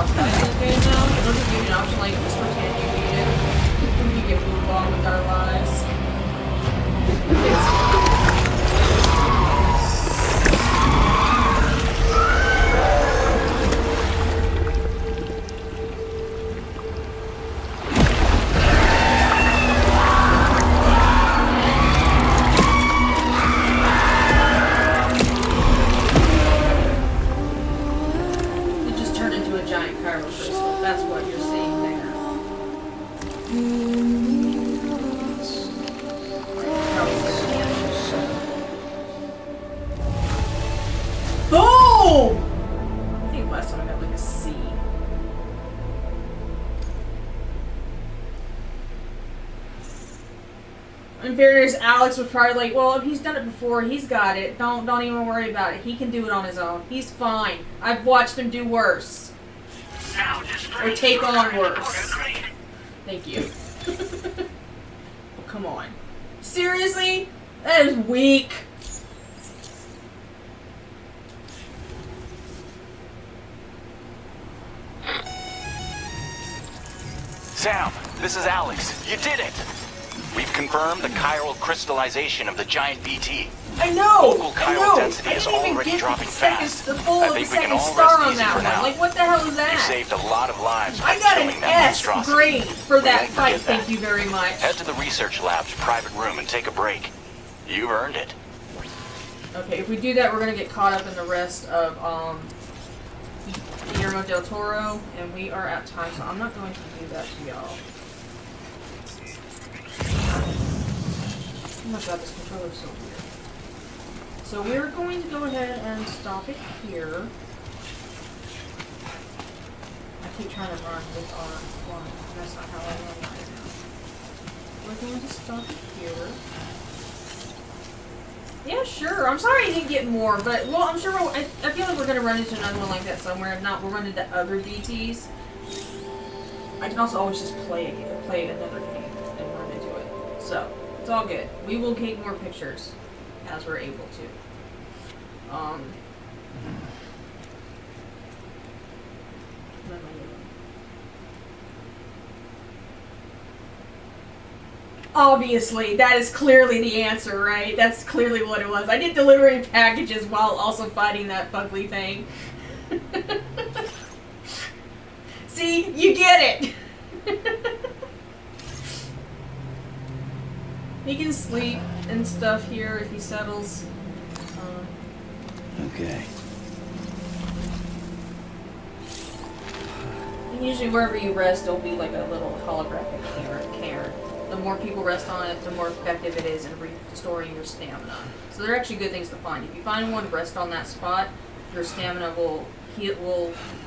outside of the game now. It doesn't give you an option like just pretend you beat it. We get moved on with our lives. It just turned into a giant Cairo crystal. That's what you're seeing there. Boom! I think last time I got like a C. In fairness, Alex was probably like, well, if he's done it before, he's got it. Don't even worry about it. He can do it on his own. He's fine. I've watched him do worse. Or take on worse. Thank you. Oh, come on. Seriously? That is weak. Sam, this is Alex. You did it! We've confirmed the chiral crystallization of the giant BT. I know! Local I chiral know! density I is didn't even already get dropping the second, fast. the full I of the think we can second all star rest on easy that for one. now. Like, what the hell is You that? saved a lot of lives by I got killing an that S monstrosity. grade for We that won't fight, forget that. thank you very much. Head to the research lab's private room and take a break. You've earned it. Okay, if we do that, we're gonna get caught up in the rest of, Guillermo del Toro, and we are at time, so I'm not going to do that to y'all. Oh my god, this controller is so weird. So we're going to go ahead and stop it here. I keep trying to run with R1, and that's not how I run right now. We're going to stop it here. Yeah, sure. I'm sorry I didn't get more, but, well, I'm sure I feel like we're going to run into another one like that somewhere. If not, we'll run into other DTs. I can also always just play another game and run into it. So, it's all good. We will take more pictures as we're able to. Obviously, that is clearly the answer, right? That's clearly what it was. I did delivering packages while also fighting that fugly thing. See? You get it! He can sleep and stuff here if he settles. Okay. And usually wherever you rest, there'll be like a little holographic cairn. The more people rest on it, the more effective it is in restoring your stamina. So they're actually good things to find. If you find one, rest on that spot, your stamina will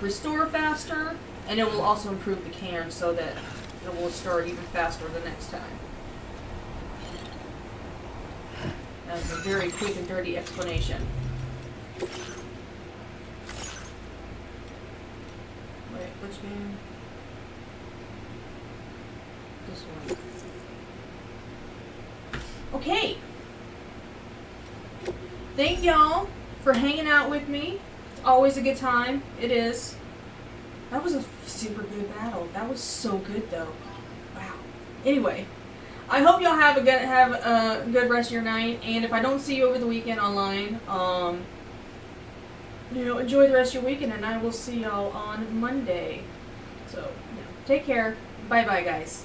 restore faster, and it will also improve the cairn so that it will restore even faster the next time. That's a very quick and dirty explanation. Wait, which game? This one. Okay. Thank y'all for hanging out with me. It's always a good time. It is. That was a super good battle. That was so good though. Wow. Anyway, I hope y'all have a good rest of your night. And if I don't see you over the weekend online, enjoy the rest of your weekend, and I will see y'all on Monday. So, take care. Bye bye, guys.